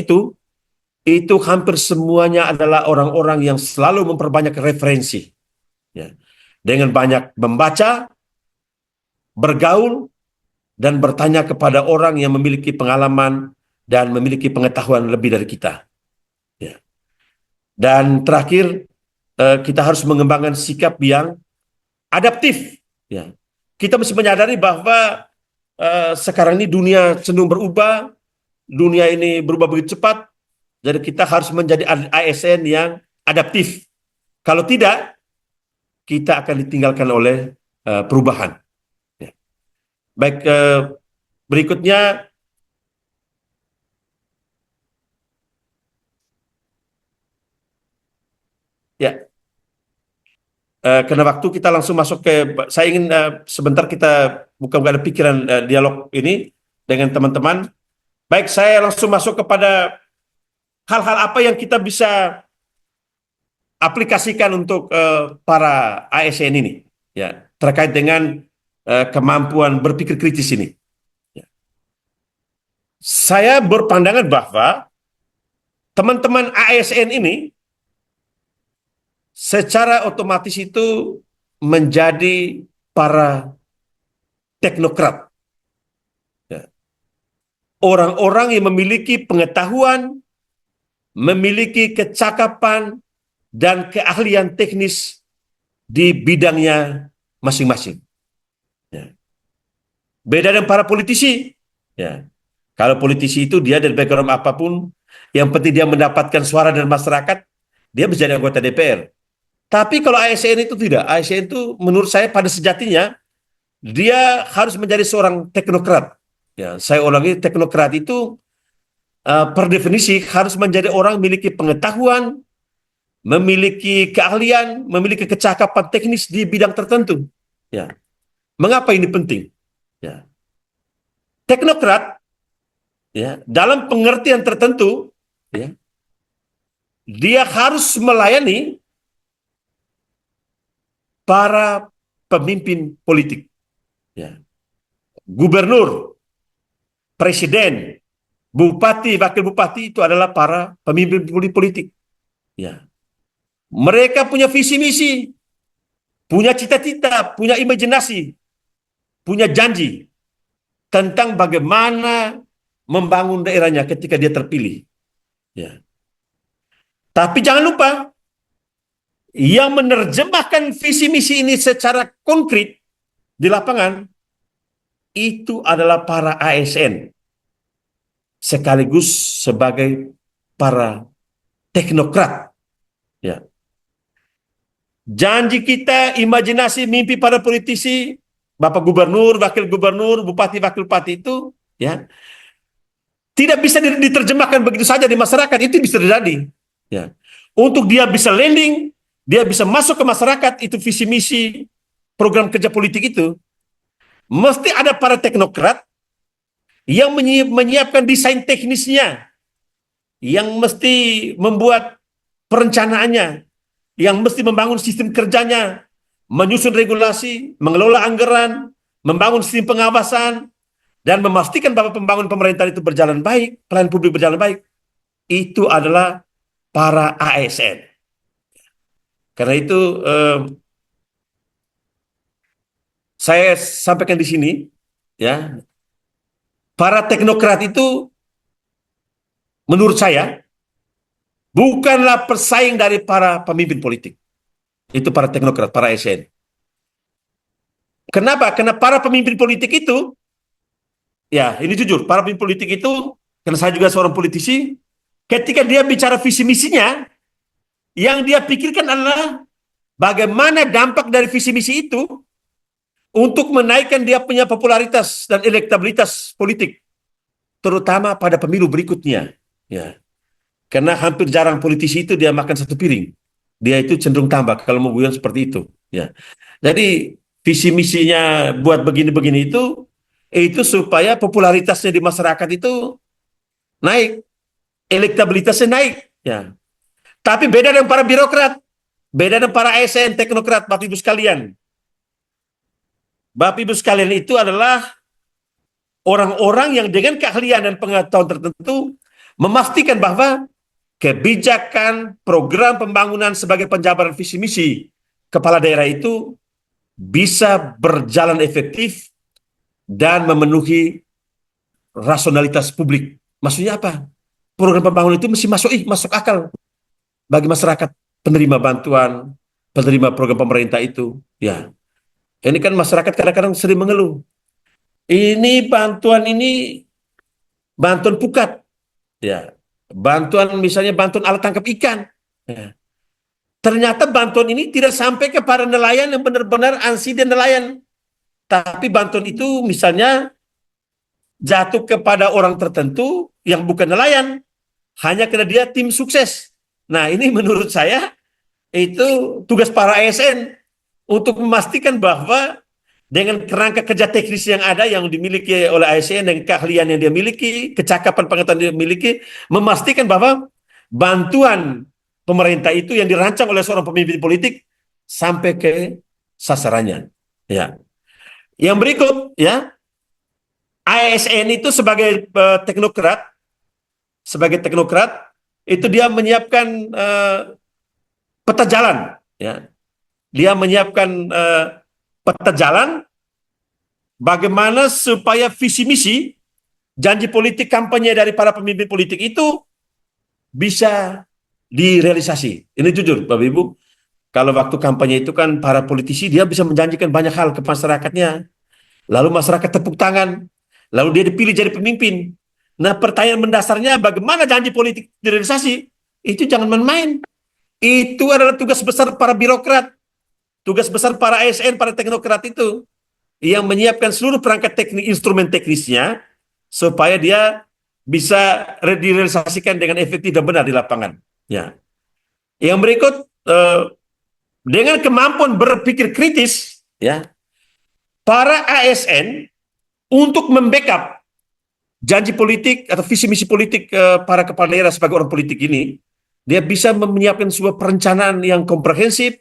itu hampir semuanya adalah orang-orang yang selalu memperbanyak referensi. Ya. Dengan banyak membaca, bergaul, dan bertanya kepada orang yang memiliki pengalaman dan memiliki pengetahuan lebih dari kita. Ya. Dan terakhir, kita harus mengembangkan sikap yang adaptif. Ya. Kita mesti menyadari bahwa sekarang ini dunia cenderung berubah, dunia ini berubah begitu cepat, jadi kita harus menjadi ASN yang adaptif. Kalau tidak, kita akan ditinggalkan oleh perubahan. Ya. Baik, berikutnya, ya. Karena waktu kita langsung masuk saya ingin sebentar kita bukan ada pikiran dialog ini dengan teman-teman. Baik, saya langsung masuk kepada hal-hal apa yang kita bisa aplikasikan untuk para ASN ini, ya, terkait dengan kemampuan berpikir kritis ini. Ya. Saya berpandangan bahwa teman-teman ASN ini secara otomatis itu menjadi para teknokrat. Ya. Orang-orang yang memiliki pengetahuan, memiliki kecakapan, dan keahlian teknis di bidangnya masing-masing. Ya. Beda dengan para politisi. Ya. Kalau politisi itu dia dari background apapun, yang penting dia mendapatkan suara dari masyarakat, dia bisa jadi anggota DPR. Tapi kalau ASN itu tidak. ASN itu menurut saya pada sejatinya dia harus menjadi seorang teknokrat. Ya, saya ulangi, teknokrat itu per definisi harus menjadi orang memiliki pengetahuan, memiliki keahlian, memiliki kecakapan teknis di bidang tertentu. Ya. Mengapa ini penting? Ya. Teknokrat, ya, dalam pengertian tertentu, ya, dia harus melayani para pemimpin politik, ya. Gubernur, presiden, bupati, wakil bupati itu adalah para pemimpin politik. Ya. Mereka punya visi misi, punya cita-cita, punya imajinasi, punya janji tentang bagaimana membangun daerahnya ketika dia terpilih. Ya. Tapi jangan lupa, yang menerjemahkan visi misi ini secara konkret di lapangan itu adalah para ASN sekaligus sebagai para teknokrat. Ya. Janji kita, imajinasi, mimpi para politisi, Bapak Gubernur, Wakil Gubernur, Bupati, Wakil Bupati itu, ya, tidak bisa diterjemahkan begitu saja di masyarakat. Itu bisa terjadi. Ya. Untuk dia bisa landing, dia bisa masuk ke masyarakat, itu visi misi program kerja politik itu, mesti ada para teknokrat yang menyiapkan desain teknisnya, yang mesti membuat perencanaannya, yang mesti membangun sistem kerjanya, menyusun regulasi, mengelola anggaran, membangun sistem pengawasan, dan memastikan bahwa pembangunan pemerintahan itu berjalan baik, pelayanan publik berjalan baik. Itu adalah para ASN. Karena itu saya sampaikan di sini, ya, para teknokrat itu menurut saya bukanlah pesaing dari para pemimpin politik. Itu para teknokrat, para ASN. Kenapa? Karena para pemimpin politik itu, ya ini jujur, para pemimpin politik itu, karena saya juga seorang politisi, ketika dia bicara visi misinya, yang dia pikirkan adalah bagaimana dampak dari visi misi itu untuk menaikkan dia punya popularitas dan elektabilitas politik, terutama pada pemilu berikutnya. Ya. Karena hampir jarang politisi itu dia makan satu piring. Dia itu cenderung tambah kalau mau guyon seperti itu. Ya. Jadi visi misinya buat begini-begini itu supaya popularitasnya di masyarakat itu naik, elektabilitasnya naik. Ya. Tapi beda dengan para birokrat, beda dengan para ASN, teknokrat, Bapak Ibu sekalian. Bapak Ibu sekalian itu adalah orang-orang yang dengan keahlian dan pengetahuan tertentu memastikan bahwa kebijakan program pembangunan sebagai penjabaran visi misi kepala daerah itu bisa berjalan efektif dan memenuhi rasionalitas publik. Maksudnya apa? Program pembangunan itu mesti masuk akal bagi masyarakat penerima bantuan, penerima program pemerintah itu. Ya, ini kan masyarakat kadang-kadang sering mengeluh. Ini bantuan pukat, ya. Bantuan misalnya bantuan alat tangkap ikan. Ya. Ternyata bantuan ini tidak sampai kepada nelayan yang benar-benar ansi dan nelayan. Tapi bantuan itu misalnya jatuh kepada orang tertentu yang bukan nelayan. Hanya karena dia tim sukses. Nah ini menurut saya itu tugas para ASN untuk memastikan bahwa dengan kerangka kerja teknis yang ada yang dimiliki oleh ASN dan keahlian yang dia miliki, kecakapan pengetahuan yang dia miliki, memastikan bahwa bantuan pemerintah itu yang dirancang oleh seorang pemimpin politik sampai ke sasarannya. Ya. Yang berikut, ya, ASN itu sebagai teknokrat, itu dia menyiapkan peta jalan, ya. Dia menyiapkan peta jalan bagaimana supaya visi misi janji politik kampanye dari para pemimpin politik itu bisa direalisasi. Ini jujur Bapak Ibu, kalau waktu kampanye itu kan para politisi dia bisa menjanjikan banyak hal ke masyarakatnya, lalu masyarakat tepuk tangan, lalu dia dipilih jadi pemimpin. Nah pertanyaan mendasarnya bagaimana janji politik direalisasi? Itu jangan main-main. Itu adalah tugas besar para birokrat, tugas besar para ASN, para teknokrat itu, yang menyiapkan seluruh perangkat teknik, instrumen teknisnya, supaya dia bisa direalisasikan dengan efektif dan benar di lapangan. Ya. Yang berikut, dengan kemampuan berpikir kritis, ya, para ASN untuk membackup janji politik atau visi misi politik para kepala daerah sebagai orang politik ini, dia bisa menyiapkan sebuah perencanaan yang komprehensif,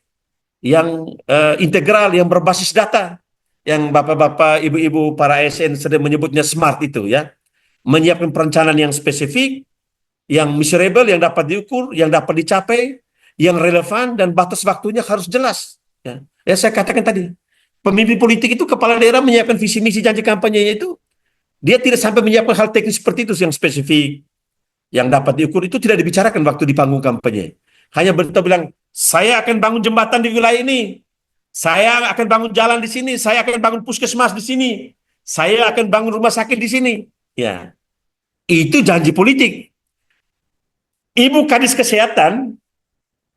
yang integral, yang berbasis data, yang bapak-bapak, ibu-ibu, para ASN sedang menyebutnya SMART itu, ya, menyiapkan perencanaan yang spesifik, yang measurable, yang dapat diukur, yang dapat dicapai, yang relevan, dan batas waktunya harus jelas. Ya, saya katakan tadi, pemimpin politik itu kepala daerah menyiapkan visi misi janji kampanye itu, dia tidak sampai menyiapkan hal teknis seperti itu yang spesifik, yang dapat diukur, itu tidak dibicarakan waktu di panggung kampanye. Hanya berita bilang Saya akan bangun jembatan di wilayah ini. Saya akan bangun jalan di sini. Saya akan bangun puskesmas di sini. Saya akan bangun rumah sakit di sini. Ya, itu janji politik. Ibu Kadis Kesehatan,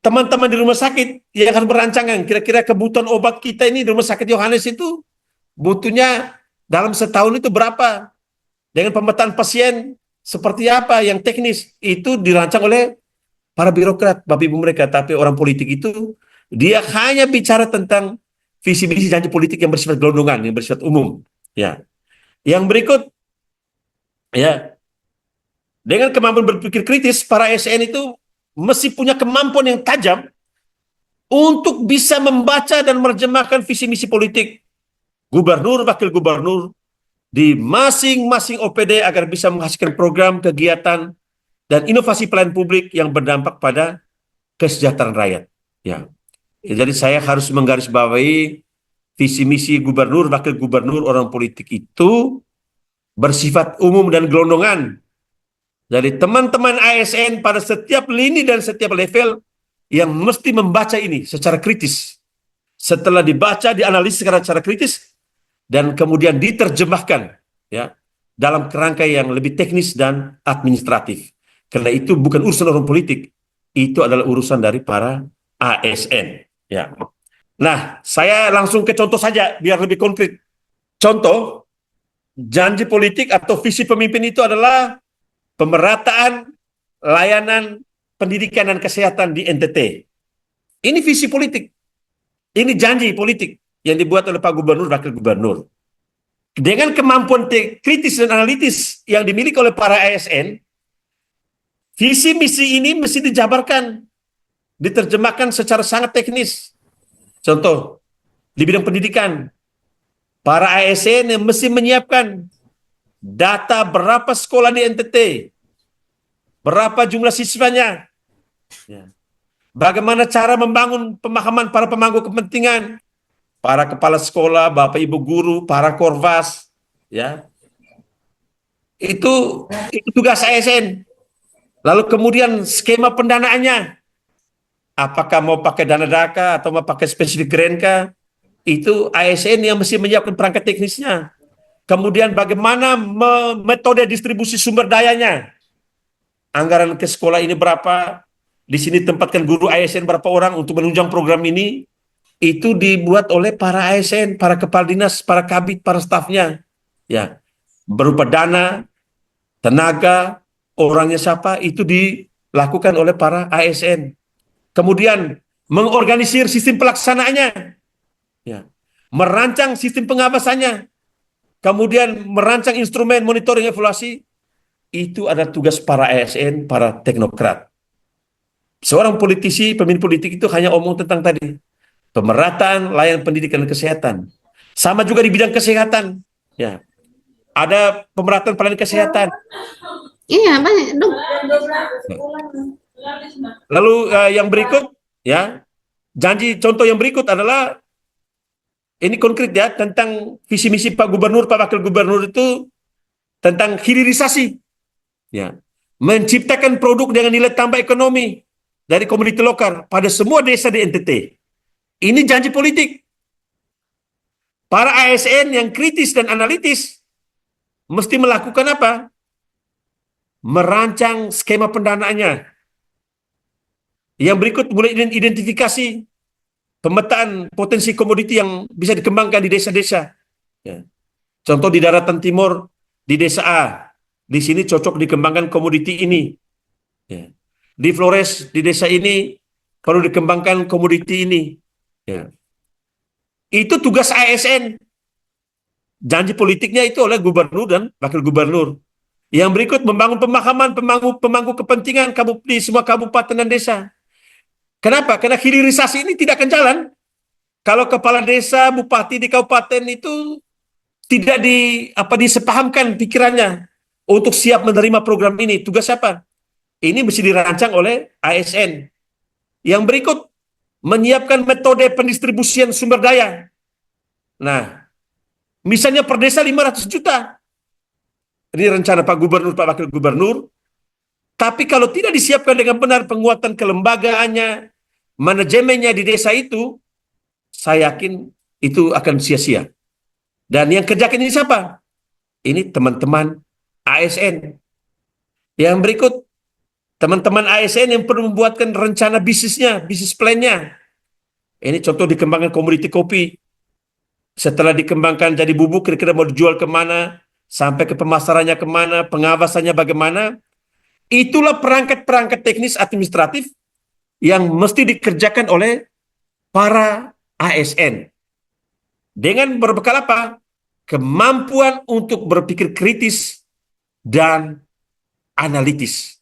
teman-teman di rumah sakit yang harus berancangan kira-kira kebutuhan obat kita ini di Rumah Sakit Yohanes itu butuhnya dalam setahun itu berapa, dengan pemetaan pasien seperti apa yang teknis, itu dirancang oleh para birokrat, bapak ibu mereka. Tapi orang politik itu dia hanya bicara tentang visi misi janji politik yang bersifat gelondongan, yang bersifat umum. Ya, yang berikut, ya, dengan kemampuan berpikir kritis, para ASN itu mesti punya kemampuan yang tajam untuk bisa membaca dan menerjemahkan visi misi politik gubernur, wakil gubernur di masing-masing OPD agar bisa menghasilkan program, kegiatan, dan inovasi pelayanan publik yang berdampak pada kesejahteraan rakyat. Ya. Jadi saya harus menggarisbawahi visi misi gubernur, wakil gubernur, orang politik itu bersifat umum dan gelondongan. Jadi teman-teman ASN pada setiap lini dan setiap level yang mesti membaca ini secara kritis. Setelah dibaca, dianalisis secara kritis, dan kemudian diterjemahkan, ya, dalam kerangka yang lebih teknis dan administratif. Karena itu bukan urusan orang politik, itu adalah urusan dari para ASN. Ya. Nah, saya langsung ke contoh saja biar lebih konkret. Contoh, janji politik atau visi pemimpin itu adalah pemerataan layanan pendidikan dan kesehatan di NTT. Ini visi politik. Ini janji politik yang dibuat oleh Pak Gubernur, Wakil Gubernur. Dengan kemampuan kritis dan analitis yang dimiliki oleh para ASN, visi misi ini mesti dijabarkan, diterjemahkan secara sangat teknis. Contoh, di bidang pendidikan, para ASN yang mesti menyiapkan data berapa sekolah di NTT, berapa jumlah siswanya, ya, bagaimana cara membangun pemahaman para pemangku kepentingan, para kepala sekolah, bapak ibu guru, para korwas, ya, itu tugas ASN. Lalu kemudian skema pendanaannya, apakah mau pakai dana DAKA atau mau pakai spesifik Grenka, itu ASN yang mesti menyiapkan perangkat teknisnya. Kemudian bagaimana metode distribusi sumber dayanya, anggaran ke sekolah ini berapa, di sini tempatkan guru ASN berapa orang untuk menunjang program ini, itu dibuat oleh para ASN, para kepala dinas, para kabit, para stafnya, ya, berupa dana, tenaga, orangnya siapa, itu dilakukan oleh para ASN. Kemudian mengorganisir sistem pelaksanaannya, ya, merancang sistem pengawasannya, kemudian merancang instrumen monitoring evaluasi. Itu adalah tugas para ASN, para teknokrat. Seorang politisi, pemimpin politik itu hanya omong tentang tadi, pemerataan layanan pendidikan dan kesehatan. Sama juga di bidang kesehatan, ya, ada pemerataan pelayanan kesehatan. Iya, banyak dong. Lalu yang berikut, ya, janji contoh yang berikut adalah ini konkret, ya, tentang visi misi Pak Gubernur, Pak Wakil Gubernur itu tentang hilirisasi, ya, menciptakan produk dengan nilai tambah ekonomi dari komoditi lokal pada semua desa di NTT. Ini janji politik. Para ASN yang kritis dan analitis mesti melakukan apa? Merancang skema pendanaannya. Yang berikut mulai identifikasi pemetaan potensi komoditi yang bisa dikembangkan di desa-desa. Ya. Contoh di daratan timur, di desa A, di sini cocok dikembangkan komoditi ini. Ya. Di Flores, di desa ini perlu dikembangkan komoditi ini. Ya. Itu tugas ASN. Janji politiknya itu oleh gubernur dan wakil gubernur. Yang berikut membangun pemahaman pemangku kepentingan di semua kabupaten dan desa. Kenapa? Karena hilirisasi ini tidak akan jalan kalau kepala desa, bupati di kabupaten itu tidak disepahamkan pikirannya untuk siap menerima program ini. Tugas siapa? Ini mesti dirancang oleh ASN. Yang berikut, menyiapkan metode pendistribusian sumber daya. Nah, misalnya per desa 500 juta. Ini rencana Pak Gubernur, Pak Wakil Gubernur. Tapi kalau tidak disiapkan dengan benar penguatan kelembagaannya, manajemennya di desa itu, saya yakin itu akan sia-sia. Dan yang kerjakan ini siapa? Ini teman-teman ASN. Yang berikut, teman-teman ASN yang perlu membuatkan rencana bisnisnya, bisnis plan-nya. Ini contoh dikembangkan komoditi kopi. Setelah dikembangkan jadi bubuk, kira-kira mau dijual kemana, sampai ke pemasarannya kemana, pengawasannya bagaimana. Itulah perangkat-perangkat teknis administratif yang mesti dikerjakan oleh para ASN. Dengan berbekal apa? Kemampuan untuk berpikir kritis dan analitis.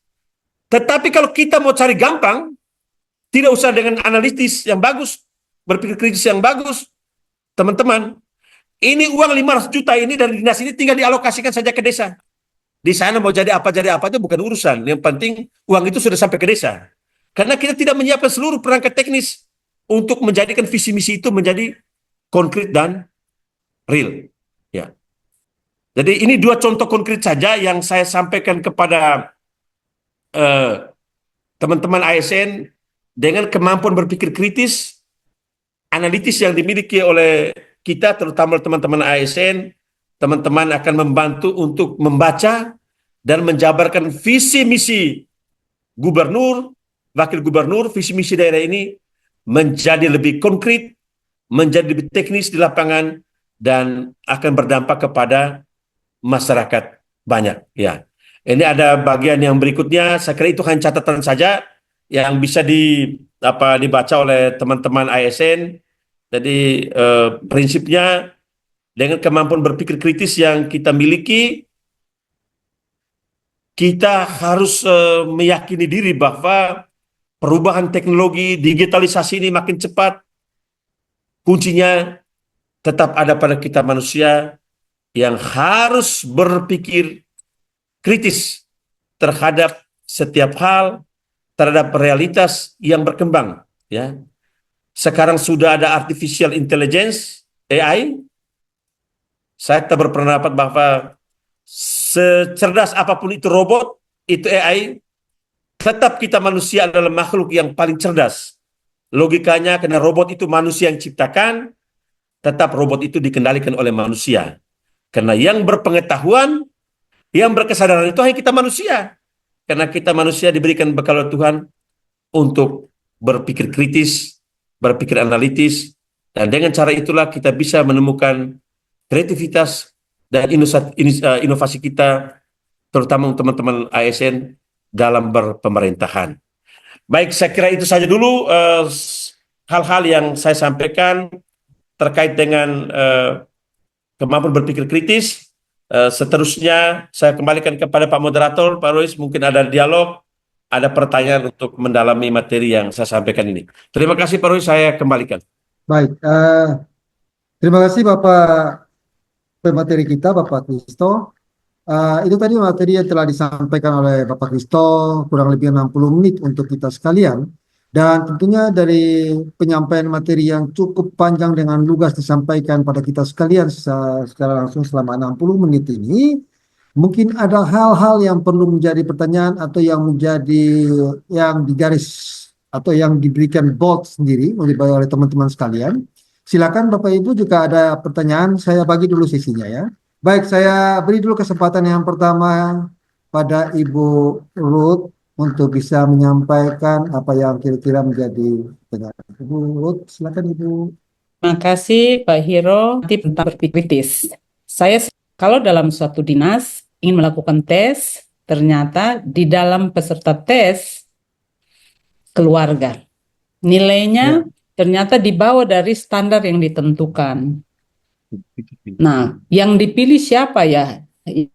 Tetapi kalau kita mau cari gampang, tidak usah dengan analitis yang bagus, berpikir kritis yang bagus, teman-teman, ini uang 500 juta ini dari dinas ini tinggal dialokasikan saja ke desa. Di sana mau jadi apa itu bukan urusan. Yang penting uang itu sudah sampai ke desa. Karena kita tidak menyiapkan seluruh perangkat teknis untuk menjadikan visi misi itu menjadi konkret dan real. Ya. Jadi ini dua contoh konkret saja yang saya sampaikan kepada teman-teman ASN dengan kemampuan berpikir kritis, analitis yang dimiliki oleh kita, terutama teman-teman ASN. Teman-teman akan membantu untuk membaca dan menjabarkan visi misi gubernur, wakil gubernur, visi misi daerah ini menjadi lebih konkret, menjadi lebih teknis di lapangan, dan akan berdampak kepada masyarakat banyak. Ya, ini ada bagian yang berikutnya. Saya kira itu hanya catatan saja yang bisa dibaca oleh teman-teman ASN. Jadi prinsipnya, dengan kemampuan berpikir kritis yang kita miliki, kita harus meyakini diri bahwa perubahan teknologi, digitalisasi ini makin cepat. Kuncinya tetap ada pada kita manusia yang harus berpikir kritis terhadap setiap hal, terhadap realitas yang berkembang. Ya. Sekarang sudah ada artificial intelligence, AI. Saya tetap berpendapat bahwa secerdas apapun itu robot, itu AI, tetap kita manusia adalah makhluk yang paling cerdas. Logikanya, karena robot itu manusia yang ciptakan, tetap robot itu dikendalikan oleh manusia. Karena yang berpengetahuan, yang berkesadaran itu hanya kita manusia. Karena kita manusia diberikan bekal oleh Tuhan untuk berpikir kritis, berpikir analitis, dan dengan cara itulah kita bisa menemukan kreativitas dan inovasi kita, terutama teman-teman ASN dalam berpemerintahan. Baik, saya kira itu saja dulu hal-hal yang saya sampaikan terkait dengan kemampuan berpikir kritis. Seterusnya saya kembalikan kepada Pak Moderator, Pak Rois, mungkin ada dialog, ada pertanyaan untuk mendalami materi yang saya sampaikan ini. Terima kasih Pak Rois, saya kembalikan. Baik, terima kasih Bapak pemateri kita, Bapak Kristo. Itu tadi materi yang telah disampaikan oleh Bapak Kristo, kurang lebih 60 menit untuk kita sekalian. Dan tentunya dari penyampaian materi yang cukup panjang dengan lugas disampaikan pada kita sekalian secara langsung selama 60 menit ini, mungkin ada hal-hal yang perlu menjadi pertanyaan atau yang digaris atau yang diberikan bold sendiri oleh teman-teman sekalian. Silakan Bapak Ibu, jika ada pertanyaan, saya bagi dulu sesinya ya. Baik, saya beri dulu kesempatan yang pertama pada Ibu Ruth untuk bisa menyampaikan apa yang kira-kira menjadi pertanyaan. Ibu Ruth, silakan Ibu. Terima kasih Pak Hiro. Tentang berpikir kritis. Kalau dalam suatu dinas ingin melakukan tes, ternyata di dalam peserta tes keluarga nilainya ternyata di bawah dari standar yang ditentukan. Nah, yang dipilih siapa ya?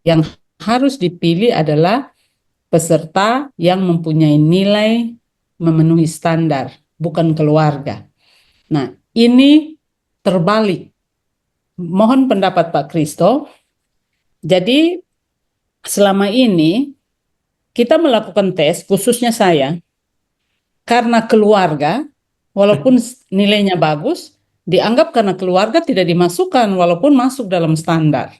Yang harus dipilih adalah peserta yang mempunyai nilai memenuhi standar, bukan keluarga. Nah, ini terbalik. Mohon pendapat Pak Kristo. Jadi, selama ini kita melakukan tes, khususnya saya, karena keluarga, walaupun nilainya bagus, dianggap karena keluarga tidak dimasukkan walaupun masuk dalam standar.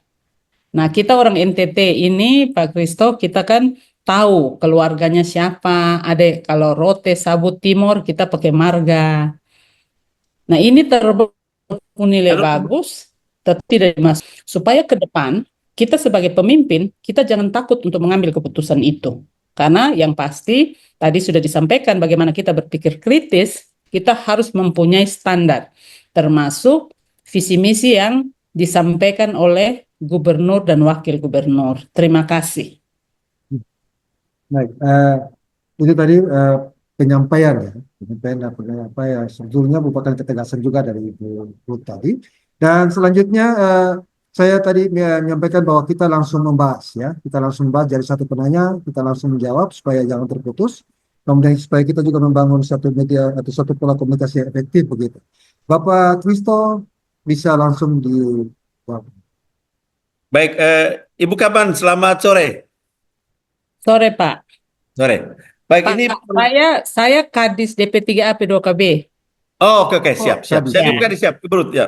Nah, kita orang NTT ini, Pak Kristo, kita kan tahu keluarganya siapa. Ada kalau Rote Sabut Timur kita pakai marga. Nah, ini nilai Lalu, bagus, tapi tidak dimasuk. Supaya ke depan kita sebagai pemimpin kita jangan takut untuk mengambil keputusan itu. Karena yang pasti tadi sudah disampaikan bagaimana kita berpikir kritis, kita harus mempunyai standar, termasuk visi misi yang disampaikan oleh gubernur dan wakil gubernur. Terima kasih. Baik, itu tadi penyampaian ya, penyampaian apa ya sebetulnya merupakan ketegasan juga dari Ibu Ruth tadi. Dan selanjutnya saya tadi menyampaikan bahwa kita langsung membahas ya, kita langsung membahas dari satu penanya, kita langsung menjawab supaya jangan terputus. Kemudian supaya kita juga membangun satu media atau satu pola komunikasi yang efektif begitu. Bapak Kristo bisa langsung di. baik, Ibu Kaban, selamat sore. Sore, Pak. Sore. Baik, Pak, ini saya Kadis DP3A P2KB. oh, oke, siap. tadi. Saya Ya. bukan siap, Ibu Ruth, ya.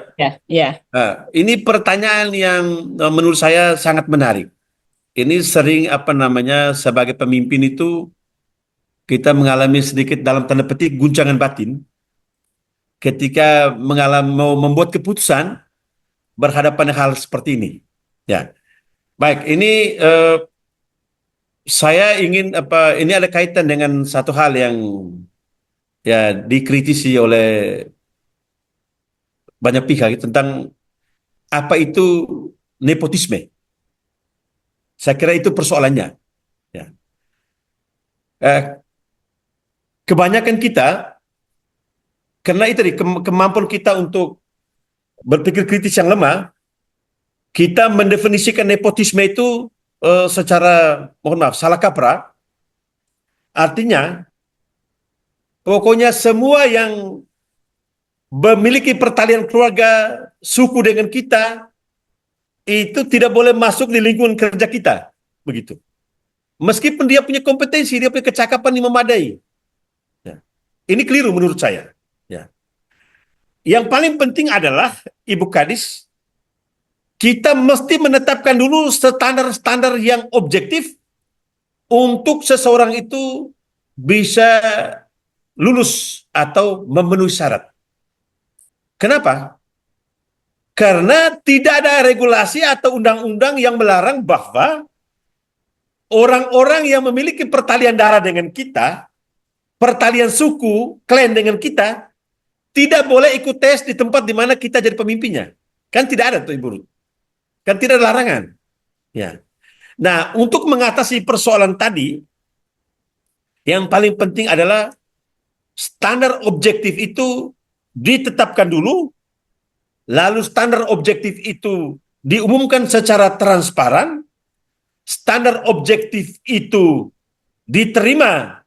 Ya. Nah, ini pertanyaan yang menurut saya sangat menarik. Ini sering sebagai pemimpin itu kita mengalami sedikit dalam tanda petik guncangan batin ketika mau membuat keputusan berhadapan dengan hal seperti ini. Ya, baik. Ini saya ingin ini ada kaitan dengan satu hal yang ya dikritisi oleh banyak pihak tentang apa itu nepotisme. Saya kira itu persoalannya. Ya. Kebanyakan kita, karena itu kemampuan kita untuk berpikir kritis yang lemah, kita mendefinisikan nepotisme itu secara, mohon maaf, salah kaprah. Artinya, pokoknya semua yang memiliki pertalian keluarga, suku dengan kita, itu tidak boleh masuk di lingkungan kerja kita. Begitu. Meskipun dia punya kompetensi, dia punya kecakapan yang memadai. Ya. Ini keliru menurut saya. Ya. Yang paling penting adalah, Ibu Kadis, kita mesti menetapkan dulu standar-standar yang objektif untuk seseorang itu bisa lulus atau memenuhi syarat. Kenapa? Karena tidak ada regulasi atau undang-undang yang melarang bahwa orang-orang yang memiliki pertalian darah dengan kita, pertalian suku, klan dengan kita, tidak boleh ikut tes di tempat di mana kita jadi pemimpinnya. Kan tidak ada tuh, Ibu Ruth. Kan tidak ada larangan. Ya. Nah, untuk mengatasi persoalan tadi, yang paling penting adalah standar objektif itu ditetapkan dulu, lalu standar objektif itu diumumkan secara transparan, standar objektif itu diterima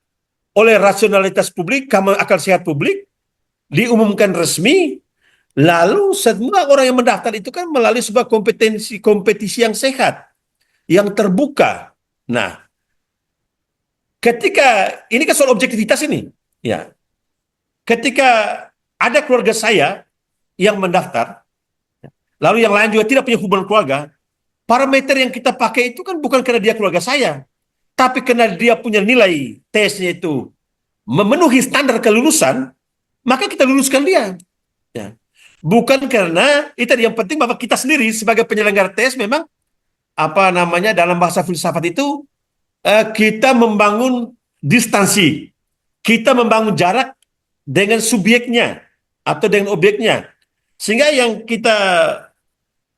oleh rasionalitas publik, akal sehat publik, diumumkan resmi, lalu semua orang yang mendaftar itu kan melalui sebuah kompetisi yang sehat, yang terbuka. Nah, ketika ini kan soal objektivitas ini, ya. Ketika ada keluarga saya yang mendaftar, lalu yang lain juga tidak punya hubungan keluarga, parameter yang kita pakai itu kan bukan karena dia keluarga saya, tapi karena dia punya nilai tesnya itu memenuhi standar kelulusan, maka kita luluskan dia. Ya. Bukan karena itu yang penting bahwa kita sendiri sebagai penyelenggara tes memang dalam bahasa filsafat itu kita membangun distansi, kita membangun jarak dengan subjeknya atau dengan objeknya, sehingga yang kita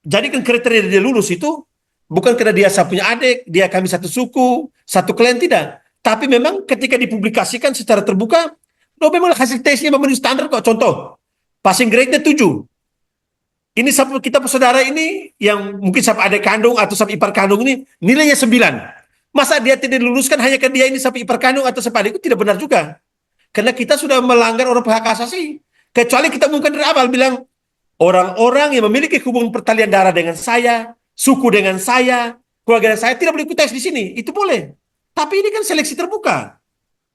jadikan kriteria dia lulus itu bukan karena dia punya adik, dia kami satu suku, satu klan, tidak. Tapi memang ketika dipublikasikan secara terbuka, memang hasil tesnya memenuhi standar kok. Contoh, passing grade-nya 7. Ini kita saudara ini yang mungkin sampai adik kandung atau sampai ipar kandung ini nilainya 9. Masa dia tidak diluluskan hanya karena dia ini sampai ipar kandung atau sampai adik, itu tidak benar juga. Karena kita sudah melanggar orang hak asasi. Kecuali kita mungkin dari awal bilang, orang-orang yang memiliki hubungan pertalian darah dengan saya, suku dengan saya, keluarga saya tidak boleh ikut tes di sini. Itu boleh. Tapi ini kan seleksi terbuka.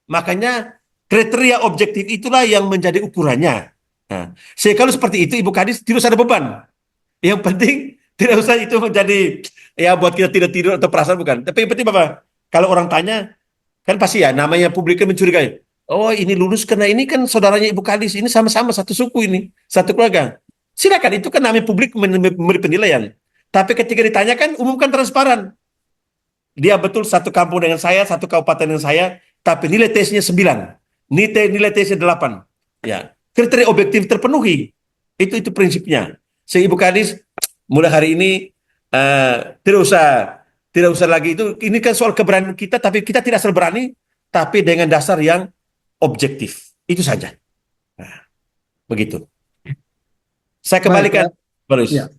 Makanya kriteria objektif itulah yang menjadi ukurannya. Nah, kalau seperti itu, Ibu Kadis, tidak usah ada beban. Yang penting tidak usah itu menjadi ya buat kita tidak tidur atau perasaan, bukan. Tapi yang penting Bapak, kalau orang tanya, kan pasti ya namanya publik kan mencurigai. Oh ini lulus karena ini kan saudaranya Ibu Kadis, ini sama-sama satu suku ini, satu keluarga. Silakan, itu kan namanya publik memberi penilaian. Tapi ketika ditanyakan, umumkan transparan. Dia betul satu kampung dengan saya, satu kabupaten dengan saya, tapi nilai tesnya 9. Nilai tesnya 8. Ya, kriteria objektif terpenuhi. Itu prinsipnya. Sehingga Ibu Kadis mulai hari ini tidak usah lagi itu. Ini kan soal keberanian kita, tapi kita tidak asal berani, tapi dengan dasar yang objektif. Itu saja. Nah, begitu. Saya Baik, kembalikan, Barus. ya.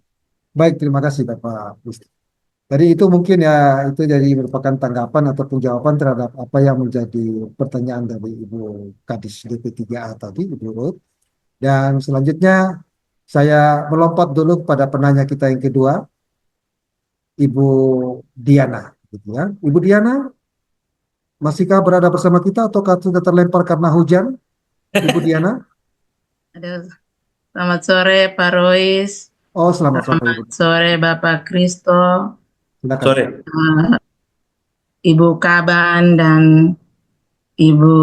Baik, terima kasih Bapak Kristo. Jadi itu mungkin ya itu jadi merupakan tanggapan ataupun jawaban terhadap apa yang menjadi pertanyaan dari Ibu Kadis DP3A tadi, Ibu Ruth. Dan selanjutnya saya melompat dulu kepada penanya kita yang kedua, Ibu Diana. Gitu ya. Ibu Diana, masihkah berada bersama kita ataukah sudah terlempar karena hujan? Ibu Diana? Aduh, selamat sore Pak Rois, Oh, selamat sore Ibu. selamat sore Bapak Kristo, Silakan. Sore. Ibu Kaban dan Ibu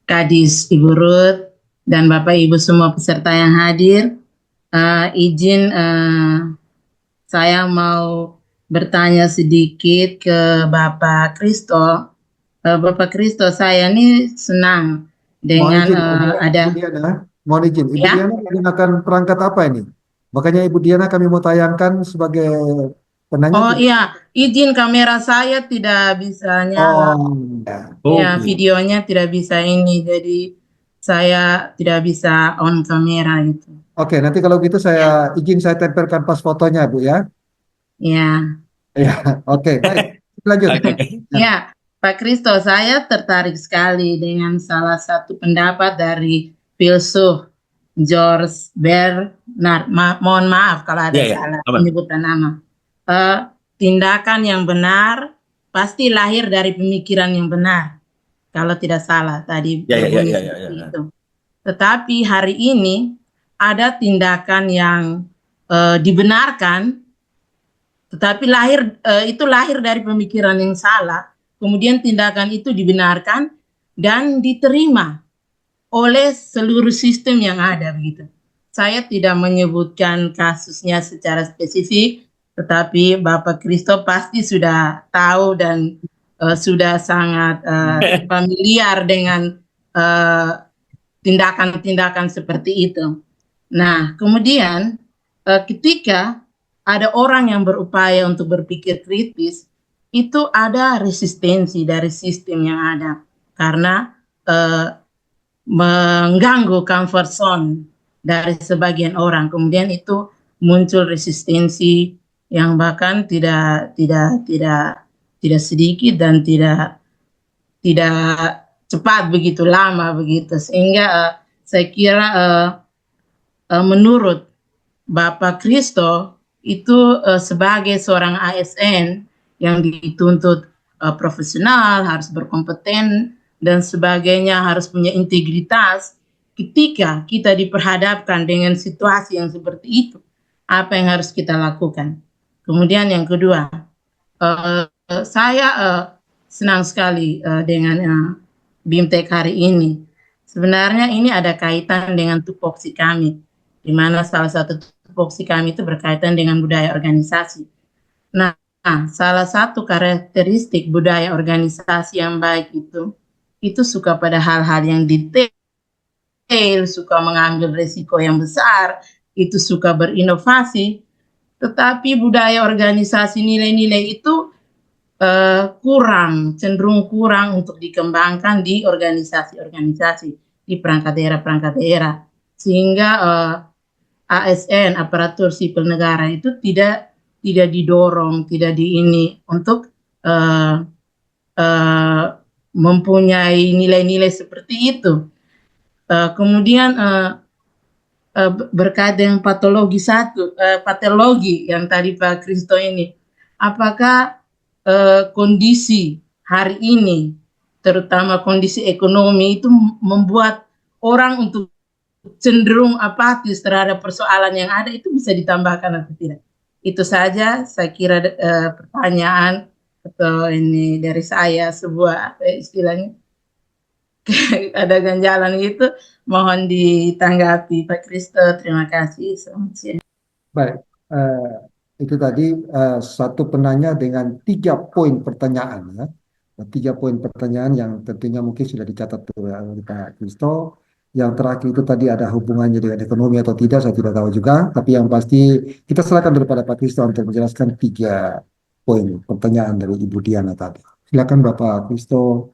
Kadis, Ibu Ruth, dan Bapak Ibu semua peserta yang hadir. Izin saya mau bertanya sedikit ke Bapak Kristo. Bapak Kristo, saya ini senang dengan ada. Ibu Diana, mohon izin. Ibu Ya. Diana menggunakan perangkat apa ini? Makanya Ibu Diana kami mau tayangkan sebagai penanya. Oh iya, izin kamera saya tidak bisa nyala. Oh, ya. Ya, Oke. videonya tidak bisa ini, jadi saya tidak bisa on kamera itu. Oke, nanti kalau gitu saya izin saya tempelkan pas fotonya, Bu ya. Ya, Ya, oke, baik. Lanjut. Oke. ya, Pak Kristo, saya tertarik sekali dengan salah satu pendapat dari filsuf George Bernard. Mohon maaf kalau ada Ya, ya, salah aman. penyebutan nama. Tindakan yang benar pasti lahir dari pemikiran yang benar. Kalau tidak salah tadi Ya, ya, berbunyi ya, ya, seperti ya. itu. Tetapi hari ini ada tindakan yang dibenarkan, tetapi itu lahir dari pemikiran yang salah. Kemudian tindakan itu dibenarkan dan diterima oleh seluruh sistem yang ada begitu. Saya tidak menyebutkan kasusnya secara spesifik, tetapi Bapak Kristo pasti sudah tahu dan sudah sangat familiar dengan tindakan-tindakan seperti itu. Nah, kemudian ketika ada orang yang berupaya untuk berpikir kritis, itu ada resistensi dari sistem yang ada karena mengganggu comfort zone dari sebagian orang. Kemudian itu muncul resistensi yang bahkan tidak sedikit dan tidak cepat begitu lama begitu, sehingga saya kira menurut Bapak Kristo itu sebagai seorang ASN yang dituntut profesional, harus berkompeten dan sebagainya, harus punya integritas. Ketika kita diperhadapkan dengan situasi yang seperti itu, apa yang harus kita lakukan? Kemudian yang kedua, saya senang sekali dengan BIMTEK hari ini. Sebenarnya ini ada kaitan dengan tupoksi kami, di mana salah satu tupoksi kami itu berkaitan dengan budaya organisasi. Nah, salah satu karakteristik budaya organisasi yang baik itu suka pada hal-hal yang detail, suka mengambil risiko yang besar, itu suka berinovasi, tetapi budaya organisasi nilai-nilai itu cenderung kurang untuk dikembangkan di organisasi-organisasi, di perangkat daerah, sehingga ASN, aparatur sipil negara itu tidak didorong, tidak untuk mempunyai nilai-nilai seperti itu. Kemudian berkaitan dengan patologi yang tadi Pak Kristo ini, apakah kondisi hari ini, terutama kondisi ekonomi itu membuat orang untuk cenderung apatis terhadap persoalan yang ada, itu bisa ditambahkan atau tidak? Itu saja saya kira pertanyaan atau ini dari saya sebuah apa ya istilahnya ada ganjalan itu, mohon ditanggapi Pak Kristo. Terima kasih. Selamat siang. Baik, itu tadi satu penanya dengan 3 poin pertanyaan ya. 3 poin pertanyaan yang tentunya mungkin sudah dicatat oleh Pak Kristo. Yang terakhir itu tadi ada hubungannya dengan ekonomi atau tidak, saya tidak tahu juga. Tapi yang pasti kita serahkan daripada Pak Kristo untuk menjelaskan 3 poin pertanyaan dari Ibu Diana tadi. Silakan Bapak Kristo.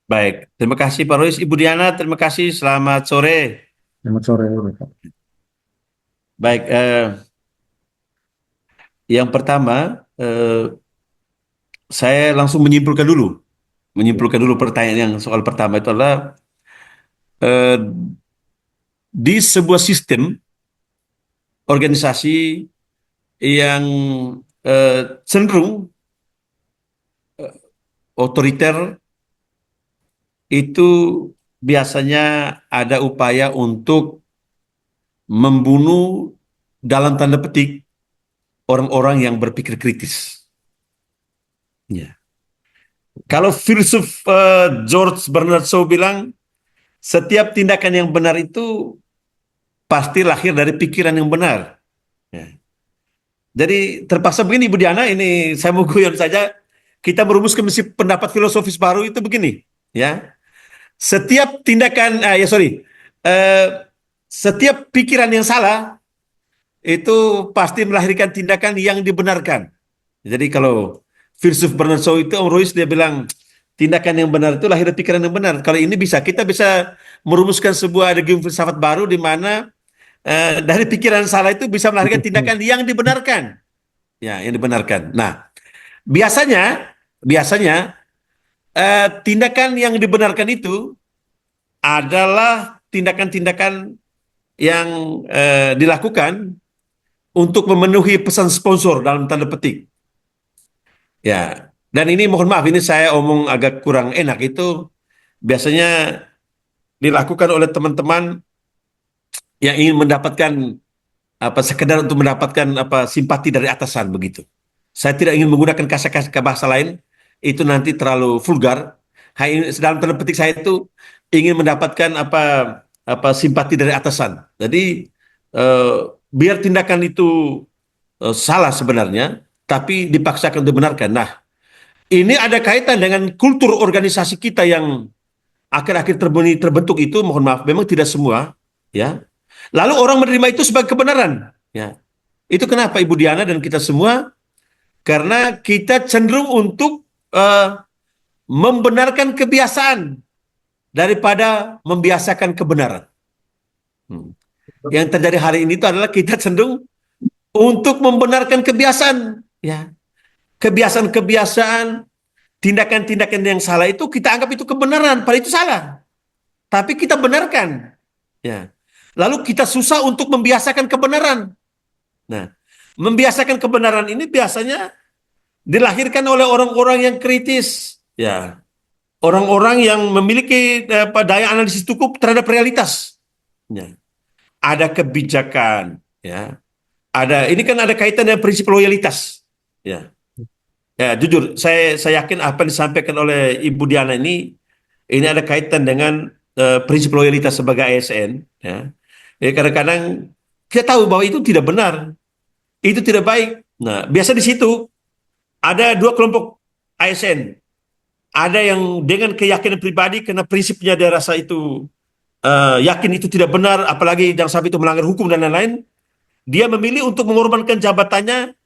Baik, terima kasih Pak Rois. Ibu Diana, terima kasih. Selamat sore. Selamat sore Bapak. Baik, yang pertama, saya langsung menyimpulkan dulu pertanyaan yang soal pertama itu adalah eh, di sebuah sistem organisasi yang cenderung otoriter, itu biasanya ada upaya untuk membunuh dalam tanda petik orang-orang yang berpikir kritis. Ya. Kalau filsuf George Bernard Shaw bilang, setiap tindakan yang benar itu pasti lahir dari pikiran yang benar. Ya. Jadi terpaksa begini Ibu Diana, ini saya mau guyon saja, kita merumuskan pendapat filosofis baru itu begini, ya. Setiap tindakan, setiap pikiran yang salah itu pasti melahirkan tindakan yang dibenarkan. Jadi kalau filsuf Bernard Shaw itu, Om Royce dia bilang tindakan yang benar itu lahir dari pikiran yang benar. Kalau ini kita bisa merumuskan sebuah ideologi filsafat baru di mana dari pikiran salah itu bisa melahirkan tindakan yang dibenarkan. Ya, yang dibenarkan. Nah, biasanya tindakan yang dibenarkan itu adalah tindakan-tindakan yang dilakukan untuk memenuhi pesan sponsor dalam tanda petik. Ya, dan ini mohon maaf, ini saya omong agak kurang enak, itu biasanya dilakukan oleh teman-teman yang ingin mendapatkan sekedar untuk mendapatkan simpati dari atasan begitu. Saya tidak ingin menggunakan kata-kata bahasa lain, itu nanti terlalu vulgar. Dalam tanda petik saya itu ingin mendapatkan simpati dari atasan. Jadi biar tindakan itu salah sebenarnya, tapi dipaksakan untuk dibenarkan. Nah, ini ada kaitan dengan kultur organisasi kita yang akhir-akhir terbentuk itu, mohon maaf, memang tidak semua, ya. Lalu orang menerima itu sebagai kebenaran, ya. Itu kenapa Ibu Diana dan kita semua, karena kita cenderung untuk membenarkan kebiasaan daripada membiasakan kebenaran. Yang terjadi hari ini itu adalah kita cenderung untuk membenarkan kebiasaan, ya. Kebiasaan-kebiasaan, tindakan-tindakan yang salah itu kita anggap itu kebenaran, padahal itu salah. Tapi kita benarkan, ya. Lalu kita susah untuk membiasakan kebenaran. Nah, membiasakan kebenaran ini biasanya dilahirkan oleh orang-orang yang kritis, ya. Orang-orang yang memiliki daya analisis cukup terhadap realitas. Ya. Ada kebijakan, ya. Ini kan ada kaitan dengan prinsip loyalitas, ya. Ya, jujur, saya yakin apa yang disampaikan oleh Ibu Diana ini ada kaitan dengan prinsip loyalitas sebagai ASN. Ya. Kadang-kadang kita tahu bahwa itu tidak benar, itu tidak baik. Nah, biasa di situ ada dua kelompok ASN. Ada yang dengan keyakinan pribadi karena prinsipnya dia rasa itu yakin itu tidak benar, apalagi jangan sampai itu melanggar hukum dan lain-lain. Dia memilih untuk mengorbankan jabatannya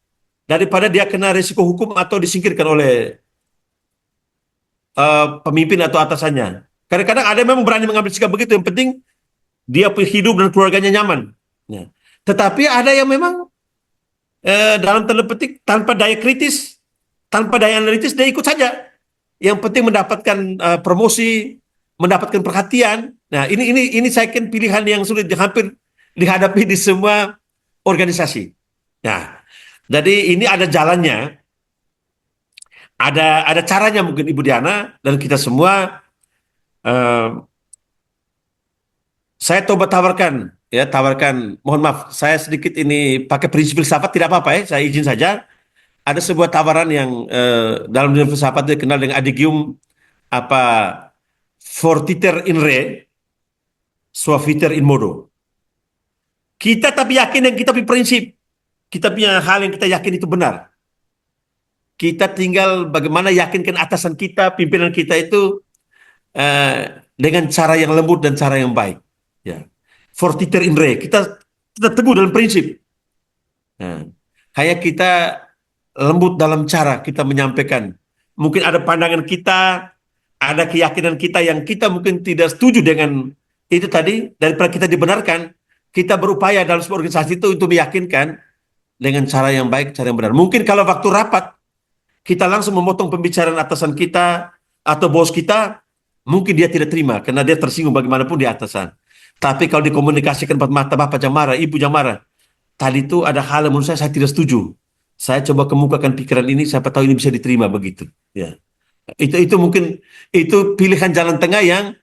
daripada dia kena risiko hukum atau disingkirkan oleh pemimpin atau atasannya. Kadang-kadang ada yang memang berani mengambil sikap begitu, yang penting dia hidup dan keluarganya nyaman. Ya. Tetapi ada yang memang dalam tanda petik tanpa daya kritis, tanpa daya analitis, dia ikut saja. Yang penting mendapatkan promosi, mendapatkan perhatian. Nah, ini saya kira pilihan yang sulit hampir dihadapi di semua organisasi. Nah, jadi ini ada jalannya, ada caranya mungkin Ibu Diana dan kita semua. Saya coba tawarkan, mohon maaf, saya sedikit ini pakai prinsip filsafat, tidak apa-apa ya, saya izin saja. ada sebuah tawaran yang dalam dunia filsafat dikenal dengan adigium apa fortiter in re, suaviter in modo. Kita tapi yakin yang kita punya prinsip, kita punya hal yang kita yakin itu benar. Kita tinggal bagaimana yakinkan atasan kita, pimpinan kita itu dengan cara yang lembut dan cara yang baik. Ya. Fortiter in re, kita teguh dalam prinsip. Nah, kayak kita lembut dalam cara kita menyampaikan. Mungkin ada pandangan kita, ada keyakinan kita yang kita mungkin tidak setuju dengan itu tadi, daripada kita dibenarkan, kita berupaya dalam sebuah organisasi itu untuk meyakinkan dengan cara yang baik, cara yang benar. Mungkin kalau waktu rapat, kita langsung memotong pembicaraan atasan kita atau bos kita, mungkin dia tidak terima, karena dia tersinggung bagaimanapun di atasan. Tapi kalau dikomunikasikan pada mata bapak yang marah, ibu yang marah, tadi itu ada hal yang menurut saya tidak setuju. Saya coba kemukakan pikiran ini, siapa tahu ini bisa diterima begitu. Ya, itu mungkin itu pilihan jalan tengah yang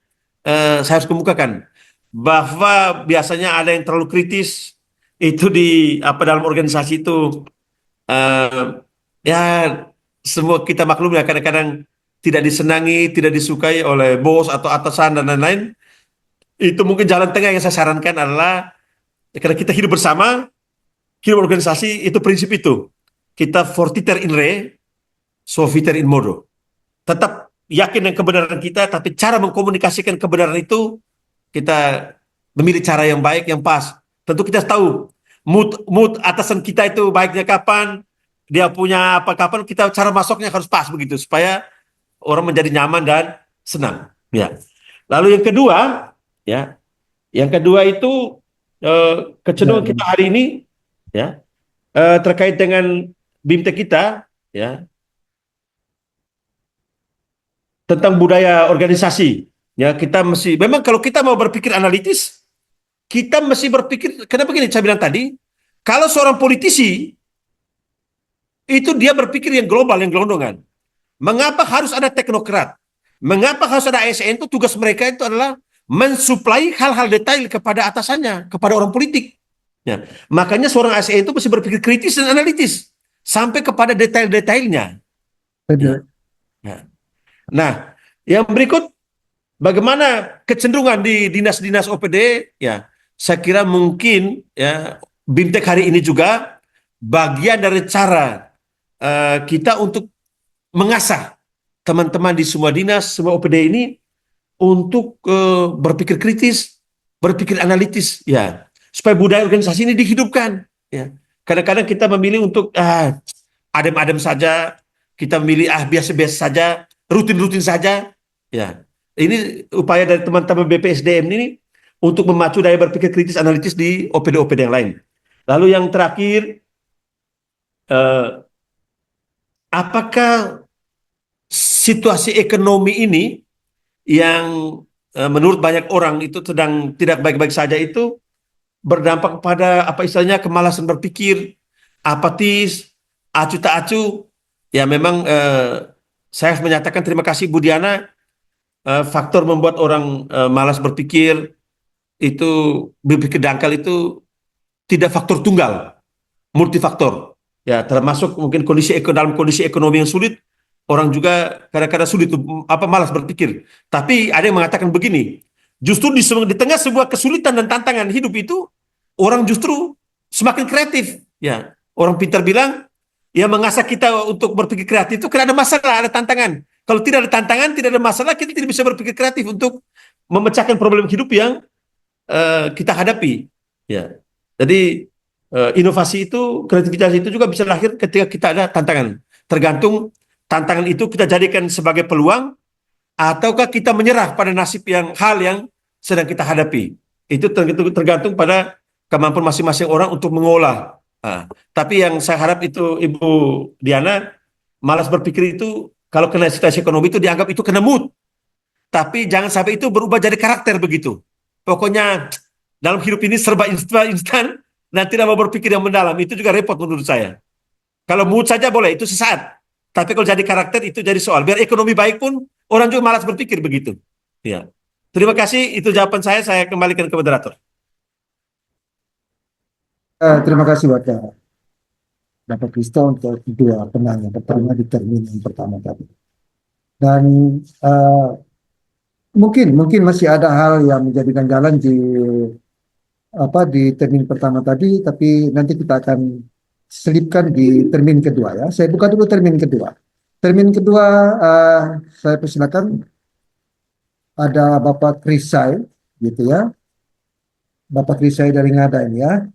saya harus kemukakan. Bahwa biasanya ada yang terlalu kritis itu di dalam organisasi itu ya semua kita maklum ya, kadang-kadang tidak disenangi, tidak disukai oleh bos atau atasan dan lain-lain. Itu mungkin jalan tengah yang saya sarankan adalah karena kita hidup bersama, hidup organisasi itu prinsip itu. Kita fortiter in re, suaviter in modo. Tetap yakin dengan kebenaran kita, tapi cara mengkomunikasikan kebenaran itu kita memilih cara yang baik, yang pas. Tentu kita tahu mood atasan kita itu baiknya kapan, dia punya apa kapan, kita cara masuknya harus pas begitu supaya orang menjadi nyaman dan senang. Ya. Lalu yang kedua, ya, yang kedua itu kecenderungan kita hari ini, ya, terkait dengan BIMTEK kita, ya, tentang budaya organisasi. Ya, kita mesti, memang kalau kita mau berpikir analitis, kita mesti berpikir, karena begini saya bilang tadi, kalau seorang politisi, itu dia berpikir yang global, yang gelondongan. Mengapa harus ada teknokrat? Mengapa harus ada ASN? Itu tugas mereka itu adalah mensuplai hal-hal detail kepada atasannya, kepada orang politik. Ya. Makanya seorang ASN itu mesti berpikir kritis dan analitis, sampai kepada detail-detailnya. Ya. Ya. Nah, yang berikut, bagaimana kecenderungan di dinas-dinas OPD? Ya, saya kira mungkin ya BIMTEK hari ini juga bagian dari cara kita untuk mengasah teman-teman di semua dinas, semua OPD ini untuk berpikir kritis, berpikir analitis, ya, supaya budaya organisasi ini dihidupkan. Ya, kadang-kadang kita memilih untuk adem-adem saja, kita memilih biasa-biasa saja, rutin-rutin saja, ya. Ini upaya dari teman-teman BPSDM ini untuk memacu daya berpikir kritis analitis di OPD-OPD yang lain. Lalu yang terakhir, apakah situasi ekonomi ini yang menurut banyak orang itu sedang tidak baik-baik saja itu berdampak pada apa istilahnya kemalasan berpikir, apatis, acuh tak acuh. Ya memang saya harus menyatakan terima kasih Bu Diana. Faktor membuat orang malas berpikir itu, berpikir dangkal itu tidak faktor tunggal, multifaktor. Ya, termasuk mungkin dalam kondisi ekonomi yang sulit, orang juga kadang-kadang sulit malas berpikir. Tapi ada yang mengatakan begini, justru di tengah sebuah kesulitan dan tantangan hidup itu, orang justru semakin kreatif. Ya, orang pintar bilang, ya mengasah kita untuk berpikir kreatif itu karena ada masalah, ada tantangan. Kalau tidak ada tantangan, tidak ada masalah, kita tidak bisa berpikir kreatif untuk memecahkan problem hidup yang kita hadapi. Ya, jadi inovasi itu, kreativitas itu juga bisa lahir ketika kita ada tantangan. Tergantung tantangan itu kita jadikan sebagai peluang, ataukah kita menyerah pada nasib hal yang sedang kita hadapi. Itu tergantung pada kemampuan masing-masing orang untuk mengolah. Tapi yang saya harap itu Ibu Diana, malas berpikir itu kalau kena situasi ekonomi itu dianggap itu kena mood. Tapi jangan sampai itu berubah jadi karakter begitu. Pokoknya dalam hidup ini serba instan dan tidak mau berpikir yang mendalam. Itu juga repot menurut saya. Kalau mood saja boleh, itu sesaat. Tapi kalau jadi karakter itu jadi soal. Biar ekonomi baik pun orang juga malas berpikir begitu. Ya. Terima kasih, itu jawaban saya kembalikan ke moderator. Terima kasih Bapak. Bapak Kristo untuk dua penanya pertama di termin yang pertama tadi. Dan mungkin masih ada hal yang menjadi ganjalan di termin pertama tadi, tapi nanti kita akan selipkan di termin kedua ya. Saya buka dulu termin kedua. Termin kedua saya persilakan ada Bapak Krisai gitu ya. Bapak Krisai dari Ngada ini ya.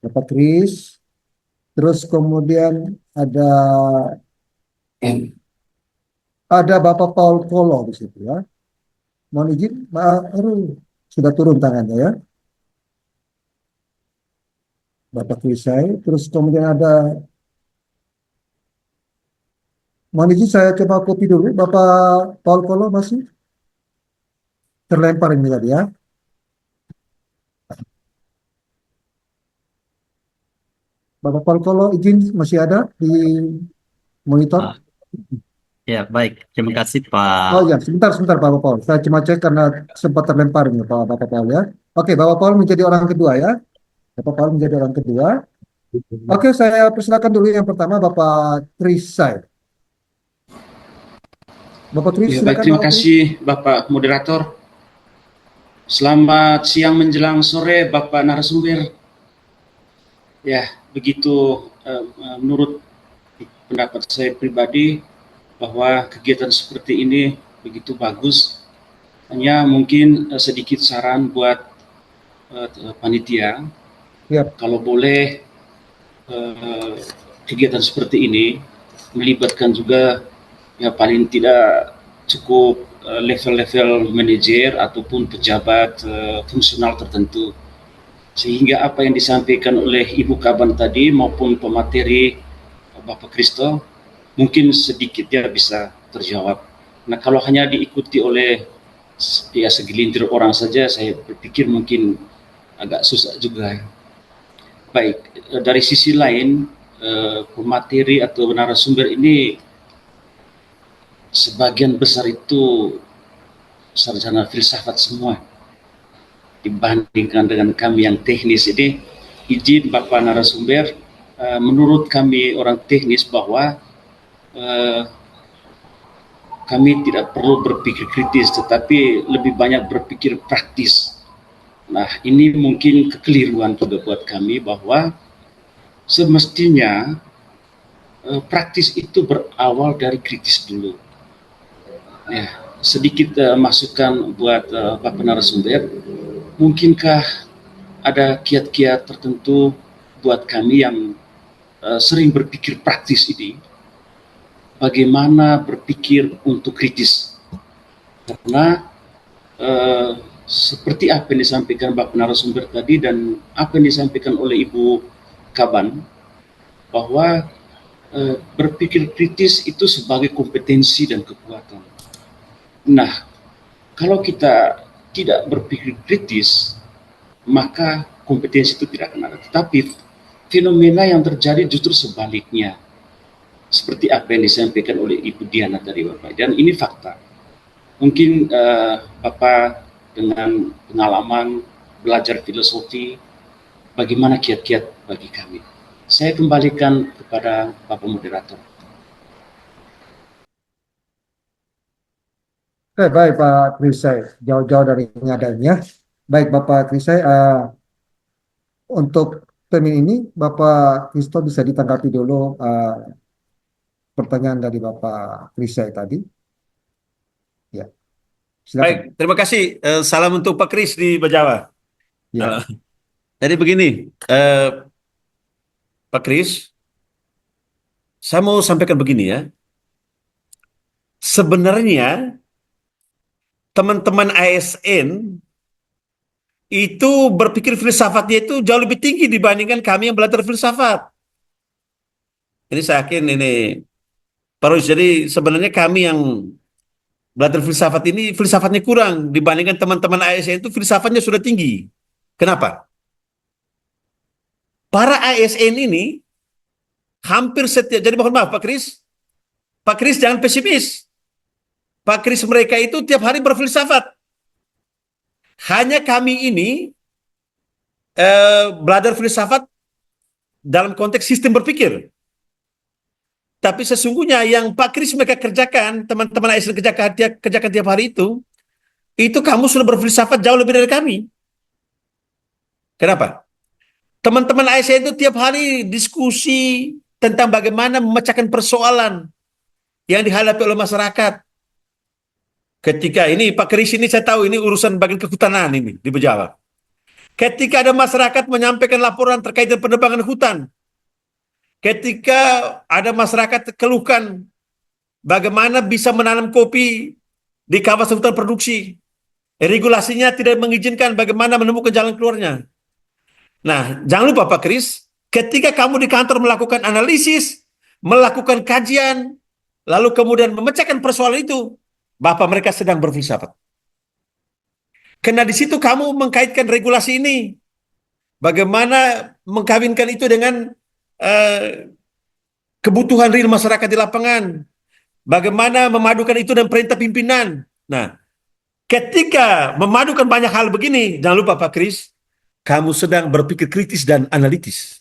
Bapak Kris. Terus kemudian ada Bapak Paul Kolo di situ ya. Mohon izin, sudah turun tangannya ya. Bapak Krisai. Terus kemudian ada, mohon izin saya coba copy dulu. Bapak Paul Kolo masih terlempar ini tadi ya. Bapak Paul Kolo izin masih ada di monitor. Ya, baik. Terima kasih, Oh Pak. ya, sebentar Bapak Paul. Saya cuma cek karena sempat terlempar ini Bapak Paul ya. Oke, Bapak Paul menjadi orang kedua ya. Bapak Paul menjadi orang kedua. Oke, saya persilakan dulu yang pertama Bapak Trisai. Bapak Tris, Ya, baik, silakan terima Bapak Tris. kasih Bapak Moderator. Selamat siang menjelang sore Bapak narasumber. Ya, begitu menurut pendapat saya pribadi bahwa kegiatan seperti ini begitu bagus. Hanya mungkin sedikit saran buat panitia. Yap. Kalau boleh kegiatan seperti ini melibatkan juga ya paling tidak cukup level-level manajer ataupun pejabat fungsional tertentu, sehingga apa yang disampaikan oleh Ibu Kaban tadi maupun pemateri Bapak Kristo mungkin sedikit ya bisa terjawab. Nah, kalau hanya diikuti oleh ya segelintir orang saja, saya berpikir mungkin agak susah juga. Baik, dari sisi lain pemateri atau narasumber ini sebagian besar itu sarjana filsafat semua dibandingkan dengan kami yang teknis. Ini izin Bapak narasumber, menurut kami orang teknis bahwa kami tidak perlu berpikir kritis tetapi lebih banyak berpikir praktis. Nah, ini mungkin kekeliruan juga buat kami bahwa semestinya praktis itu berawal dari kritis dulu. Ya, sedikit masukan buat Bapak narasumber, mungkinkah ada kiat-kiat tertentu buat kami yang sering berpikir praktis ini, bagaimana berpikir untuk kritis? Karena seperti apa yang disampaikan Bapak narasumber tadi dan apa yang disampaikan oleh Ibu Kaban, bahwa berpikir kritis itu sebagai kompetensi dan kekuatan. Nah, kalau kita tidak berpikir kritis, maka kompetensi itu tidak akan ada. Tetapi fenomena yang terjadi justru sebaliknya. Seperti apa yang disampaikan oleh Ibu Diana tadi, Bapak. Dan ini fakta. Mungkin Bapak dengan pengalaman belajar filosofi, bagaimana kiat-kiat bagi kami. Saya kembalikan kepada Bapak Moderator. Oke, baik Pak Trisai, jauh-jauh dari ngadainnya. Baik Bapak Trisai, untuk termin ini Bapak Kristo bisa ditanggapi dulu pertanyaan dari Bapak Trisai tadi. Ya, silakan. Baik, terima kasih. Salam untuk Pak Kris di Bajawa. Ya. Jadi begini, Pak Kris, saya mau sampaikan begini ya. Sebenarnya teman-teman ASN itu berpikir filsafatnya itu jauh lebih tinggi dibandingkan kami yang belajar filsafat. Ini saya yakin ini Pak. Jadi sebenarnya kami yang belajar filsafat ini filsafatnya kurang dibandingkan teman-teman ASN itu filsafatnya sudah tinggi. Kenapa? Para ASN ini hampir setiap, jadi mohon maaf Pak Kris jangan pesimis. Pak Kris mereka itu tiap hari berfilsafat. Hanya kami ini belajar filsafat dalam konteks sistem berpikir. Tapi sesungguhnya yang Pak Kris mereka kerjakan, teman-teman ASN kerjakan tiap hari itu kamu sudah berfilsafat jauh lebih dari kami. Kenapa? Teman-teman ASN itu tiap hari diskusi tentang bagaimana memecahkan persoalan yang dihadapi oleh masyarakat. Ketika ini Pak Kris ini saya tahu ini urusan bagian kehutanan ini di Bejawa. Ketika ada masyarakat menyampaikan laporan terkait dengan penebangan hutan, ketika ada masyarakat keluhkan bagaimana bisa menanam kopi di kawasan hutan produksi, regulasinya tidak mengizinkan bagaimana menemukan jalan keluarnya. Nah, jangan lupa Pak Kris, ketika kamu di kantor melakukan analisis, melakukan kajian, lalu kemudian memecahkan persoalan itu, Bapak mereka sedang berfilsafat. Karena di situ kamu mengkaitkan regulasi ini. Bagaimana mengkawinkan itu dengan kebutuhan real masyarakat di lapangan. Bagaimana memadukan itu dengan perintah pimpinan. Nah, ketika memadukan banyak hal begini, jangan lupa Pak Kris, kamu sedang berpikir kritis dan analitis.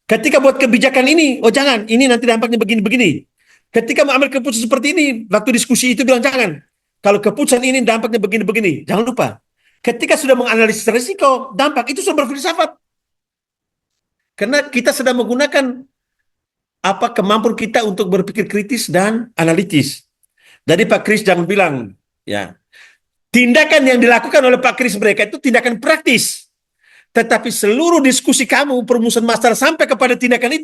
Ketika buat kebijakan ini, oh jangan, ini nanti dampaknya begini-begini. Ketika mengambil keputusan seperti ini, waktu diskusi itu bilang jangan. Kalau keputusan ini dampaknya begini-begini, jangan lupa. Ketika sudah menganalisis risiko, dampak itu sudah berfilsafat. Karena kita sedang menggunakan apa kemampuan kita untuk berpikir kritis dan analitis. Jadi Pak Kris jangan bilang, ya, tindakan yang dilakukan oleh Pak Kris mereka itu tindakan praktis. Tetapi seluruh diskusi kamu, perumusan masalah sampai kepada tindakan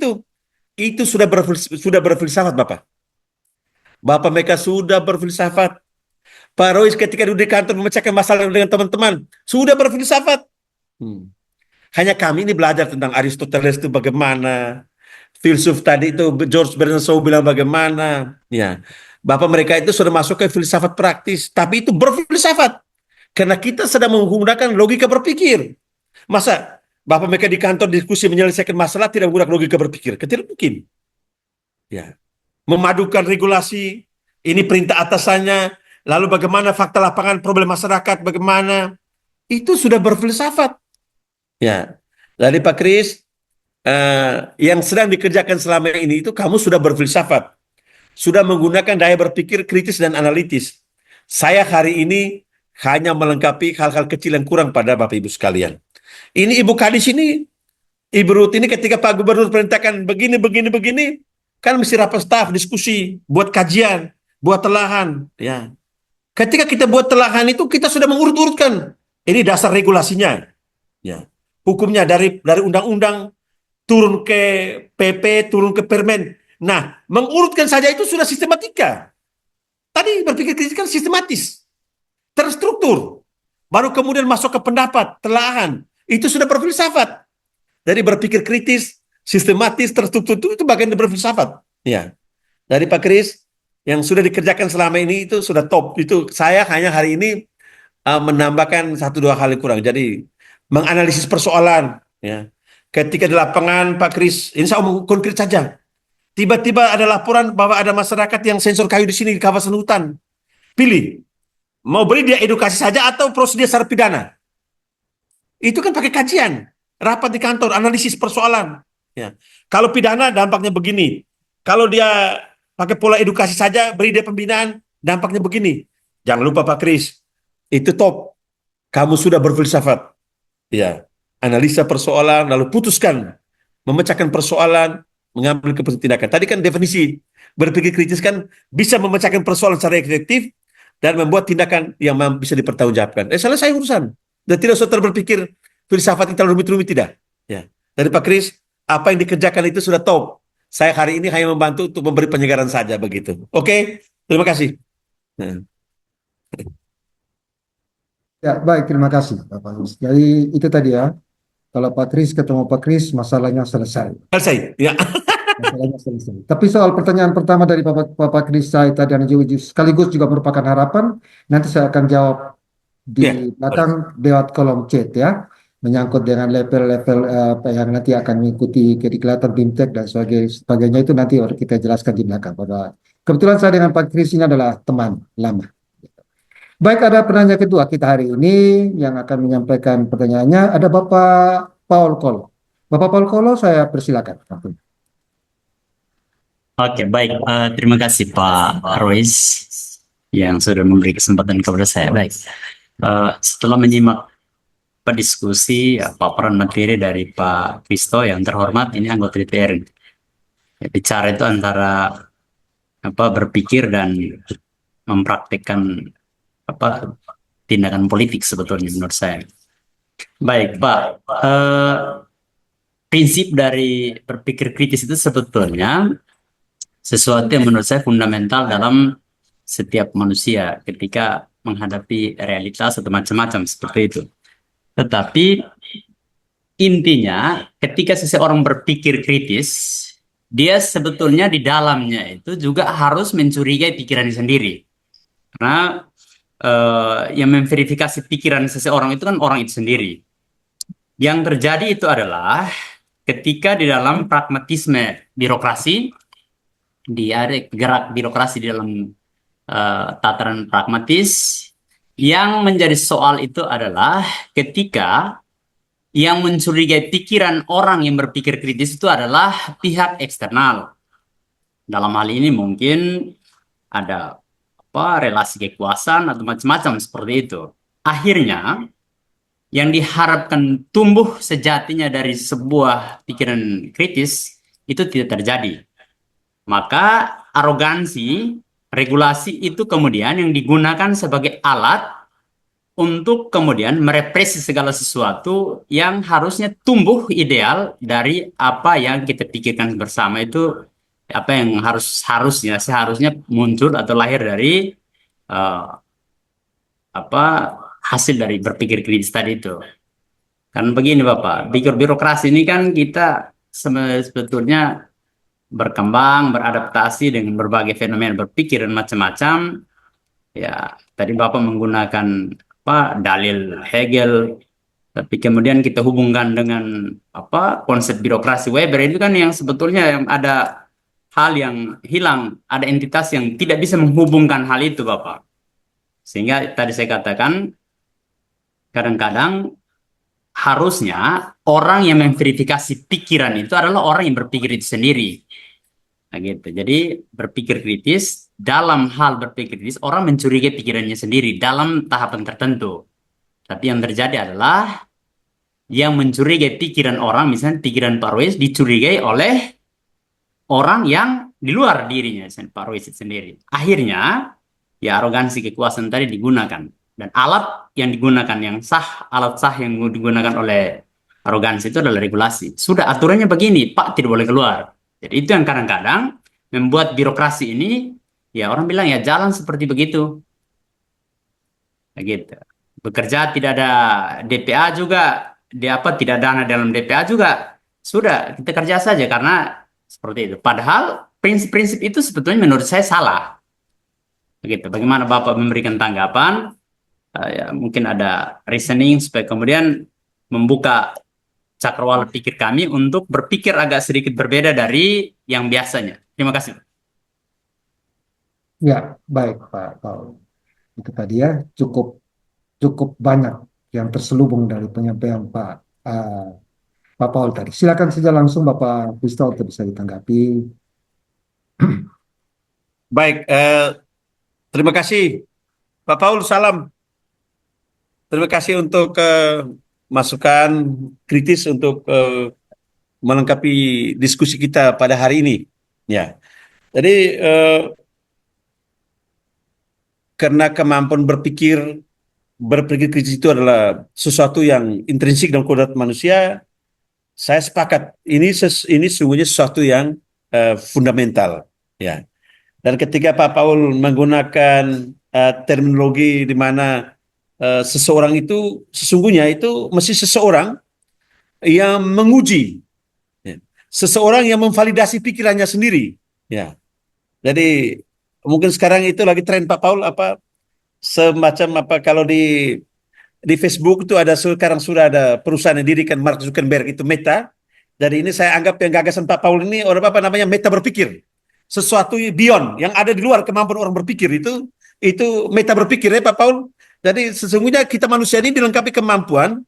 itu sudah berfilsafat Bapak. Bapak mereka sudah berfilsafat. Pak Rois ketika duduk di kantor memecahkan masalah dengan teman-teman, sudah berfilsafat. Hanya kami ini belajar tentang Aristoteles itu bagaimana, filsuf tadi itu George Bernard Shaw bilang bagaimana. Ya, Bapak mereka itu sudah masuk ke filsafat praktis, tapi itu berfilsafat. Karena kita sedang menggunakan logika berpikir. Masa Bapak mereka di kantor diskusi menyelesaikan masalah tidak menggunakan logika berpikir? Tidak mungkin. Ya, memadukan regulasi, ini perintah atasannya, lalu bagaimana fakta lapangan problem masyarakat, bagaimana, itu sudah berfilsafat. Ya, dari Pak Kris, yang sedang dikerjakan selama ini itu kamu sudah berfilsafat, sudah menggunakan daya berpikir kritis dan analitis. Saya hari ini hanya melengkapi hal-hal kecil yang kurang pada Bapak Ibu sekalian. Ini Ibu Kadis ini, Ibu Ruth ini ketika Pak Gubernur perintahkan begini, kan mesti rapat staf, diskusi, buat kajian, buat telahan, ya. Ketika kita buat telahan itu kita sudah mengurut-urutkan. Ini dasar regulasinya. Ya. Hukumnya dari undang-undang turun ke PP, turun ke permen. Nah, mengurutkan saja itu sudah sistematika. Tadi berpikir kritis kan sistematis. Terstruktur. Baru kemudian masuk ke pendapat, telahan. Itu sudah berfilsafat. Dari berpikir kritis, sistematis, terstruktur itu bagian dari berfilsafat. Ya. Dari Pak Kris, yang sudah dikerjakan selama ini itu sudah top. Itu saya hanya hari ini menambahkan 1-2 hal yang kurang. Jadi menganalisis persoalan. Ya. Ketika di lapangan Pak Kris, ini saya omong konkret saja. Tiba-tiba ada laporan bahwa ada masyarakat yang sensor kayu di sini di kawasan hutan. Pilih, mau beri dia edukasi saja atau prosedur secara pidana. Itu kan pakai kajian, rapat di kantor, analisis persoalan. Ya. Kalau pidana dampaknya begini. Kalau dia pakai pola edukasi saja, beri dia pembinaan, dampaknya begini. Jangan lupa Pak Kris, itu top. Kamu sudah berfilsafat. Ya, analisa persoalan, lalu putuskan, memecahkan persoalan, mengambil keputusan tindakan. Tadi kan definisi berpikir kritis kan bisa memecahkan persoalan secara efektif dan membuat tindakan yang bisa dipertanggungjawabkan. Selesai urusan. Dan tidak usah berpikir filsafat yang terlalu rumit-rumit, tidak. Ya. Dari Pak Kris, apa yang dikerjakan itu sudah top. Saya hari ini hanya membantu untuk memberi penyegaran saja begitu. Oke, terima kasih. Nah. Ya, baik, terima kasih Bapak Kris. Jadi itu tadi ya, kalau Pak Kris ketemu Pak Kris, masalahnya selesai. Selesai, ya. Masalahnya selesai. Tapi soal pertanyaan pertama dari Bapak Kris saya tadi sekaligus juga merupakan harapan, nanti saya akan jawab di belakang lewat kolom chat ya, menyangkut dengan level-level yang nanti akan mengikuti kediklatan BIMTEK dan sebagainya itu nanti kita jelaskan di belakang. Bahwa kebetulan saya dengan Pak Kris ini adalah teman lama. Baik, ada penanya kedua kita hari ini yang akan menyampaikan pertanyaannya ada Bapak Paul Kolo. Bapak Paul Kolo, saya persilakan. Oke, baik. Terima kasih Pak Royce yang sudah memberi kesempatan kepada saya. Baik. Setelah menyimak diskusi paparan materi dari Pak Kristo yang terhormat, ini anggota DPR. Ya, bicara itu antara berpikir dan mempraktikkan tindakan politik sebetulnya menurut saya. Baik, Pak. Prinsip dari berpikir kritis itu sebetulnya sesuatu yang menurut saya fundamental dalam setiap manusia ketika menghadapi realitas atau macam-macam seperti itu. Tetapi intinya ketika seseorang berpikir kritis, dia sebetulnya di dalamnya itu juga harus mencurigai pikirannya sendiri. Karena yang memverifikasi pikiran seseorang itu kan orang itu sendiri. Yang terjadi itu adalah ketika di dalam pragmatisme birokrasi, gerak birokrasi di dalam tataran pragmatis, yang menjadi soal itu adalah ketika yang mencurigai pikiran orang yang berpikir kritis itu adalah pihak eksternal. Dalam hal ini mungkin ada relasi kekuasaan atau macam-macam seperti itu. Akhirnya yang diharapkan tumbuh sejatinya dari sebuah pikiran kritis itu tidak terjadi. Maka arogansi, regulasi itu kemudian yang digunakan sebagai alat untuk kemudian merepresi segala sesuatu yang harusnya tumbuh ideal dari apa yang kita pikirkan bersama itu, apa yang seharusnya muncul atau lahir dari hasil dari berpikir kritis tadi itu. Kan begini Bapak, birokrasi ini kan kita sebetulnya berkembang, beradaptasi dengan berbagai fenomena berpikir dan macam-macam. Ya, tadi Bapak menggunakan dalil Hegel, tapi kemudian kita hubungkan dengan konsep birokrasi Weber itu kan yang sebetulnya yang ada hal yang hilang, ada entitas yang tidak bisa menghubungkan hal itu Bapak. Sehingga tadi saya katakan kadang-kadang harusnya orang yang memverifikasi pikiran itu adalah orang yang berpikir itu sendiri. Nah, gitu. Jadi berpikir kritis, dalam hal berpikir kritis orang mencurigai pikirannya sendiri dalam tahapan tertentu. Tapi yang terjadi adalah yang mencurigai pikiran orang, misalnya pikiran Pak Royce dicurigai oleh orang yang di luar dirinya, misalnya Pak Royce sendiri. Akhirnya ya arogansi kekuasaan tadi digunakan. Dan alat yang digunakan alat sah yang digunakan oleh arogansi itu adalah regulasi. Sudah aturannya begini, Pak tidak boleh keluar. Jadi itu yang kadang-kadang membuat birokrasi ini, ya orang bilang ya jalan seperti begitu. Gitu. Bekerja tidak ada DPA juga, tidak dana dalam DPA juga. Sudah, kita kerja saja karena seperti itu. Padahal prinsip-prinsip itu sebetulnya menurut saya salah. Begitu. Bagaimana Bapak memberikan tanggapan? Ya, mungkin ada reasoning supaya kemudian membuka cakrawala pikir kami untuk berpikir agak sedikit berbeda dari yang biasanya. Terima kasih. Ya, baik Pak Paul. Itu tadi ya cukup banyak yang terselubung dari penyampaian Pak Paul tadi. Silakan saja langsung Bapak Kristo untuk bisa ditanggapi. Baik, terima kasih Pak Paul, salam. Terima kasih untuk masukan kritis untuk melengkapi diskusi kita pada hari ini. Ya, jadi karena kemampuan berpikir kritis itu adalah sesuatu yang intrinsik dalam kodrat manusia, saya sepakat ini sungguhnya sesuatu yang fundamental. Ya, dan ketika Pak Paul menggunakan terminologi di mana seseorang itu sesungguhnya itu mesti seseorang yang menguji, ya. Seseorang yang memvalidasi pikirannya sendiri, ya. Jadi mungkin sekarang itu lagi tren Pak Paul semacam kalau di Facebook itu sekarang sudah ada perusahaan yang didirikan Mark Zuckerberg itu Meta. Jadi ini saya anggap yang gagasan Pak Paul ini orang namanya meta berpikir, sesuatu beyond yang ada di luar kemampuan orang berpikir itu meta berpikir ya Pak Paul. Jadi sesungguhnya kita manusia ini dilengkapi kemampuan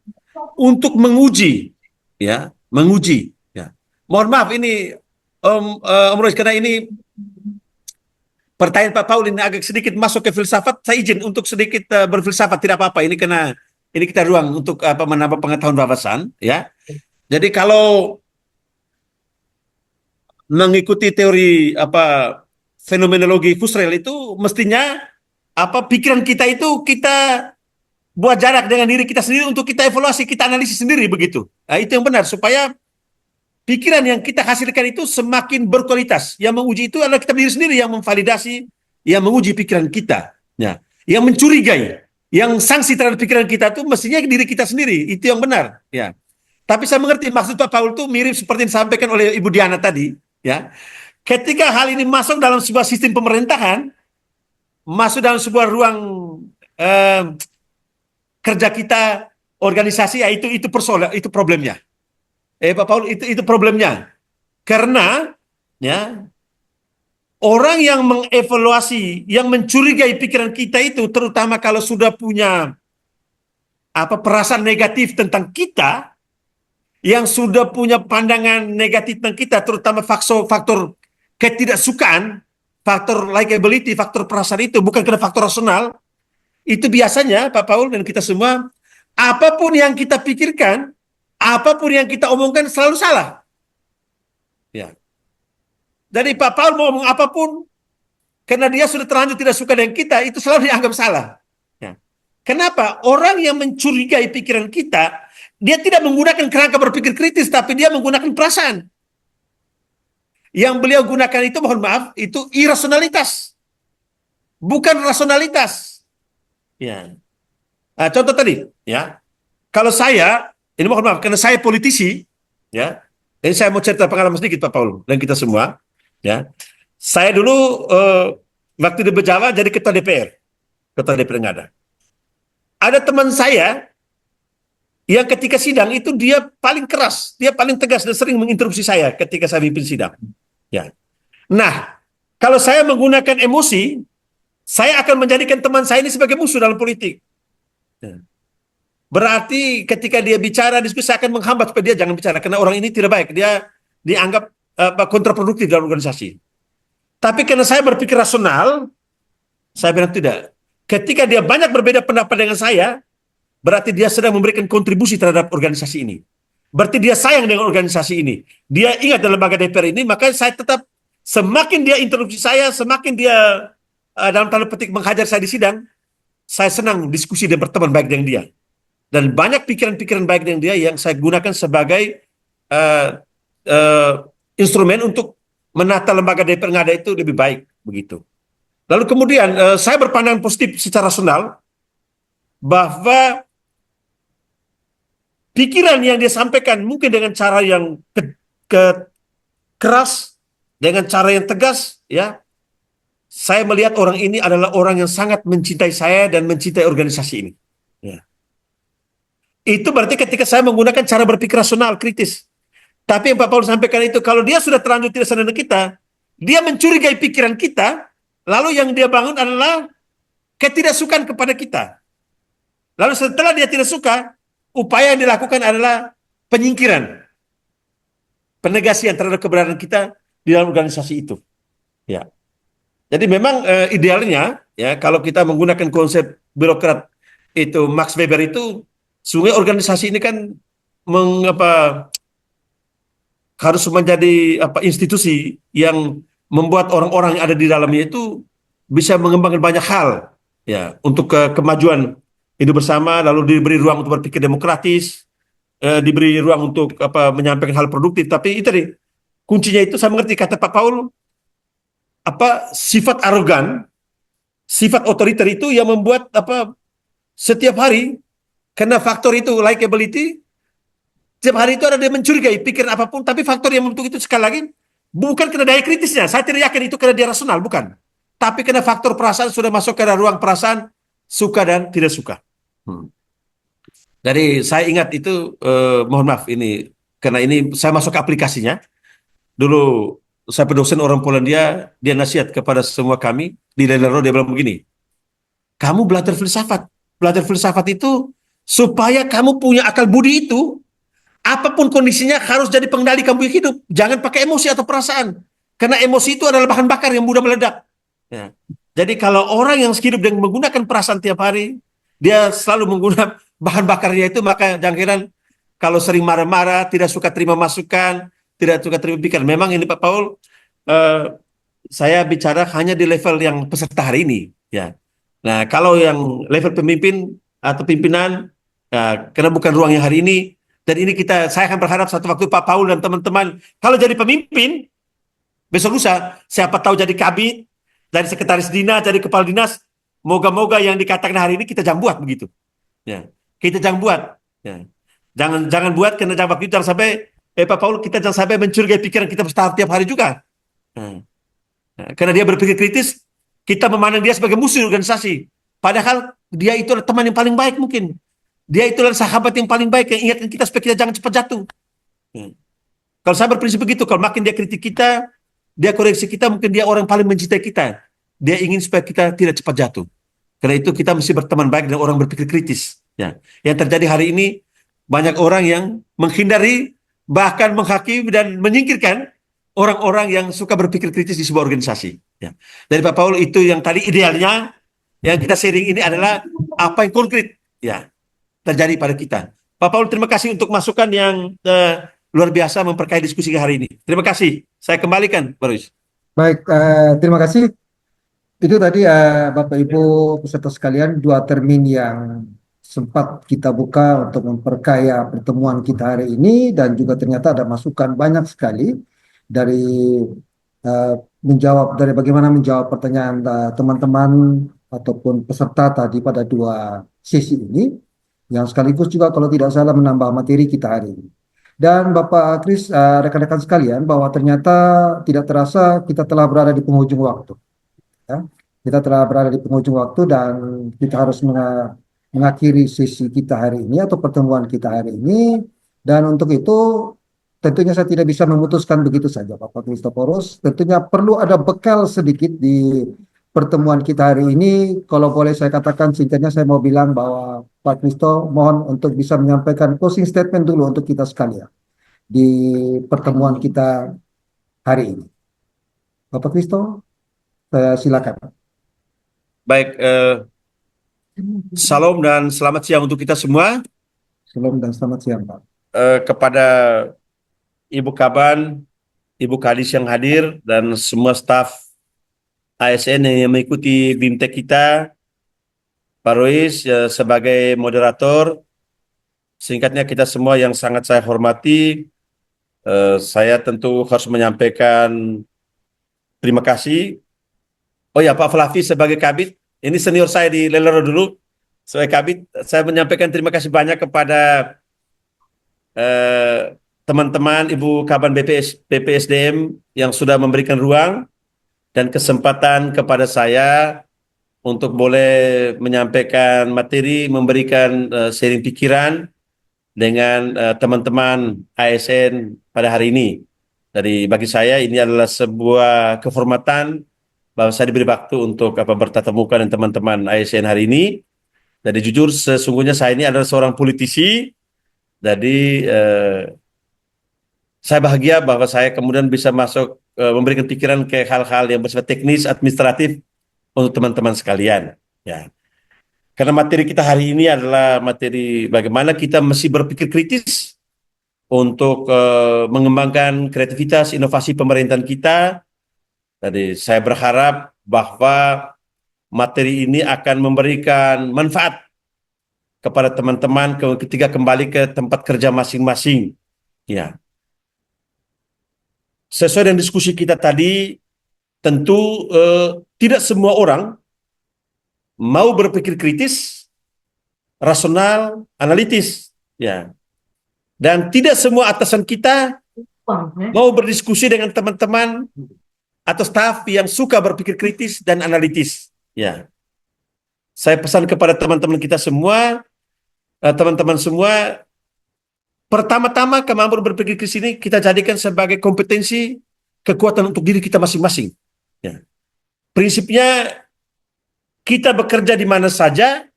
untuk menguji, ya, menguji. Ya. Mohon maaf ini Om Royce, karena ini pertanyaan Pak Paul ini agak sedikit masuk ke filsafat, saya izin untuk sedikit berfilsafat, tidak apa-apa. Ini karena ini kita ruang untuk menambah pengetahuan wawasan, ya. Jadi kalau mengikuti teori fenomenologi Husserl itu mestinya pikiran kita itu kita buat jarak dengan diri kita sendiri untuk kita evaluasi, kita analisis sendiri begitu. Nah, itu yang benar supaya pikiran yang kita hasilkan itu semakin berkualitas. Yang menguji itu adalah kita diri sendiri yang memvalidasi, yang menguji pikiran kita. Ya, yang mencurigai, yang sanksi terhadap pikiran kita itu mestinya diri kita sendiri. Itu yang benar. Ya. Tapi saya mengerti maksud Pak Paul itu mirip seperti yang disampaikan oleh Ibu Diana tadi. Ya, ketika hal ini masuk dalam sebuah sistem pemerintahan, masuk dalam sebuah ruang kerja kita, organisasi, ya itu persoalan, itu problemnya. Pak Paul, itu problemnya. Karena ya orang yang mengevaluasi, yang mencurigai pikiran kita itu, terutama kalau sudah punya perasaan negatif tentang kita, yang sudah punya pandangan negatif tentang kita, terutama faktor ketidaksukaan, faktor likability, faktor perasaan itu, bukan karena faktor rasional, itu biasanya Pak Paul dan kita semua, apapun yang kita pikirkan, apapun yang kita omongkan selalu salah. Ya. Jadi Pak Paul mau ngomong apapun, karena dia sudah terlanjur tidak suka dengan kita, itu selalu dianggap salah. Ya. Kenapa? Orang yang mencurigai pikiran kita, dia tidak menggunakan kerangka berpikir kritis, tapi dia menggunakan perasaan. Yang beliau gunakan itu, mohon maaf, itu irasionalitas, bukan rasionalitas. Ya. Nah, contoh tadi, ya, kalau saya, ini mohon maaf, karena saya politisi, ya, ini saya mau cerita pengalaman sedikit Pak Paul dan kita semua, ya. Saya dulu waktu di Bejawa jadi ketua DPR Ngada. Ada teman saya yang ketika sidang itu dia paling keras, dia paling tegas dan sering menginterupsi saya ketika saya pimpin sidang. Ya. Nah, kalau saya menggunakan emosi, saya akan menjadikan teman saya ini sebagai musuh dalam politik. Ya. Berarti ketika dia bicara, diskusi, saya akan menghambat supaya dia jangan bicara karena orang ini tidak baik, dia dianggap kontraproduktif dalam organisasi. Tapi karena saya berpikir rasional, saya bilang tidak. Ketika dia banyak berbeda pendapat dengan saya, berarti dia sedang memberikan kontribusi terhadap organisasi ini. Berarti dia sayang dengan organisasi ini. Dia ingat dalam lembaga DPR ini, maka saya tetap, semakin dia interupsi saya, semakin dia dalam tanda petik menghajar saya di sidang, saya senang diskusi dan berteman baik dengan dia. Dan banyak pikiran-pikiran baik dengan dia yang saya gunakan sebagai instrumen untuk menata lembaga DPR Ngada itu lebih baik. Begitu. Lalu kemudian saya berpandangan positif secara rasional, bahwa pikiran yang dia sampaikan mungkin dengan cara yang keras, dengan cara yang tegas, ya. Saya melihat orang ini adalah orang yang sangat mencintai saya dan mencintai organisasi ini. Ya. Itu berarti ketika saya menggunakan cara berpikir rasional, kritis. Tapi yang Pak Paul sampaikan itu, kalau dia sudah terlanjur tidak senang dengan kita, dia mencurigai pikiran kita, lalu yang dia bangun adalah ketidaksukaan kepada kita. Lalu setelah dia tidak suka, upaya yang dilakukan adalah penyingkiran, penegasian terhadap keberadaan kita di dalam organisasi itu. Ya. Jadi memang idealnya, ya, kalau kita menggunakan konsep birokrat itu Max Weber itu, sungguh organisasi ini kan harus menjadi institusi yang membuat orang-orang yang ada di dalamnya itu bisa mengembangkan banyak hal, ya, untuk kemajuan hidup bersama, lalu diberi ruang untuk berpikir demokratis, diberi ruang untuk menyampaikan hal produktif. Tapi itu tadi kuncinya itu, saya mengerti kata Pak Paul, sifat arogan, sifat otoriter itu yang membuat setiap hari, karena faktor itu likability, setiap hari itu ada dia mencurigai pikiran apapun, tapi faktor yang membentuk itu sekali lagi bukan karena daya kritisnya. Saya tidak yakin itu karena dia rasional, bukan. Tapi karena faktor perasaan sudah masuk ke ruang perasaan, suka dan tidak suka. Jadi saya ingat itu, mohon maaf ini, karena ini saya masuk ke aplikasinya. Dulu saya pendosen orang Polandia, dia nasihat kepada semua kami di Lelero, dia bilang begini, kamu belajar filsafat. Belajar filsafat itu supaya kamu punya akal budi itu, apapun kondisinya harus jadi pengendali kamu hidup. Jangan pakai emosi atau perasaan. Karena emosi itu adalah bahan bakar yang mudah meledak. Ya. Jadi kalau orang yang hidup dengan menggunakan perasaan tiap hari, dia selalu menggunakan bahan bakarnya itu, maka jangan heran kalau sering marah-marah, tidak suka terima masukan, tidak suka terima pikiran. Memang ini Pak Paul, saya bicara hanya di level yang peserta hari ini. Ya. Nah, kalau yang level pemimpin atau pimpinan, karena bukan ruangnya hari ini, dan ini saya akan berharap satu waktu Pak Paul dan teman-teman, kalau jadi pemimpin, besok lusa, siapa tahu jadi kabit, dari sekretaris dinas, jadi kepala dinas, moga-moga yang dikatakan hari ini kita jangan buat begitu. Ya, kita jangan buat. Ya. Jangan buat, karena waktu itu jangan sampai, Pak Paul, kita jangan sampai mencurigai pikiran kita tiap hari juga. Nah, karena dia berpikir kritis, kita memandang dia sebagai musuh organisasi. Padahal dia itu adalah teman yang paling baik mungkin. Dia itu adalah sahabat yang paling baik yang ingatkan kita supaya kita jangan cepat jatuh. Kalau saya berprinsip begitu, kalau makin dia kritik kita, dia koreksi kita, mungkin dia orang paling mencintai kita. Dia ingin supaya kita tidak cepat jatuh. Karena itu kita mesti berteman baik dengan orang berpikir kritis. Ya. Yang terjadi hari ini, banyak orang yang menghindari, bahkan menghakimi dan menyingkirkan orang-orang yang suka berpikir kritis di sebuah organisasi. Ya. Dari Pak Paul, itu yang tadi idealnya, yang kita sharing ini adalah apa yang konkret ya terjadi pada kita. Pak Paul, terima kasih untuk masukan yang luar biasa memperkaya diskusi hari ini. Terima kasih. Saya kembalikan, Pak Ruiz. Baik, terima kasih. Itu tadi Bapak Ibu peserta sekalian, dua termin yang sempat kita buka untuk memperkaya pertemuan kita hari ini, dan juga ternyata ada masukan banyak sekali dari dari bagaimana menjawab pertanyaan teman-teman ataupun peserta tadi pada dua sesi ini, yang sekaligus juga kalau tidak salah menambah materi kita hari ini. Dan Bapak Kris, rekan-rekan sekalian, bahwa ternyata tidak terasa kita telah berada di penghujung waktu. Ya. Kita telah berada di penghujung waktu dan kita harus mengakhiri sesi kita hari ini atau pertemuan kita hari ini. Dan untuk itu tentunya saya tidak bisa memutuskan begitu saja, Bapak Kristoporus. Tentunya perlu ada bekal sedikit di pertemuan kita hari ini. Kalau boleh saya katakan singkatnya, saya mau bilang bahwa Pak Kristo mohon untuk bisa menyampaikan closing statement dulu untuk kita sekalian di pertemuan kita hari ini. Bapak Kristo, saya silakan. Baik, salam dan selamat siang untuk kita semua. Salam dan selamat siang, Pak. Kepada Ibu Kaban, Ibu Kadis yang hadir, dan semua staf ASN yang mengikuti BIMTEK kita, Pak Ruiz sebagai moderator, singkatnya kita semua yang sangat saya hormati, saya tentu harus menyampaikan terima kasih. Oh ya, Pak Flavi sebagai Kabit, ini senior saya di Lelero dulu, sebagai Kabit, saya menyampaikan terima kasih banyak kepada teman-teman Ibu Kaban BPSDM yang sudah memberikan ruang dan kesempatan kepada saya untuk boleh menyampaikan materi, memberikan sharing pikiran dengan teman-teman ASN pada hari ini. Jadi bagi saya ini adalah sebuah kehormatan bahwa saya diberi waktu untuk bertatap muka dengan teman-teman ASN hari ini. Jadi jujur sesungguhnya saya ini adalah seorang politisi. Jadi saya bahagia bahwa saya kemudian bisa masuk memberikan pikiran ke hal-hal yang bersifat teknis, administratif untuk teman-teman sekalian. Ya. Karena materi kita hari ini adalah materi bagaimana kita mesti berpikir kritis untuk mengembangkan kreativitas, inovasi pemerintahan kita. Jadi saya berharap bahwa materi ini akan memberikan manfaat kepada teman-teman ketika kembali ke tempat kerja masing-masing. Ya. Sesuai dengan diskusi kita tadi, tentu tidak semua orang mau berpikir kritis, rasional, analitis, ya. Dan tidak semua atasan kita mau berdiskusi dengan teman-teman atau staf yang suka berpikir kritis dan analitis, ya. Saya pesan kepada teman-teman kita semua, teman-teman semua, pertama-tama kemampuan berpikir kritis ini kita jadikan sebagai kompetensi, kekuatan untuk diri kita masing-masing. Ya. Prinsipnya kita bekerja di mana saja,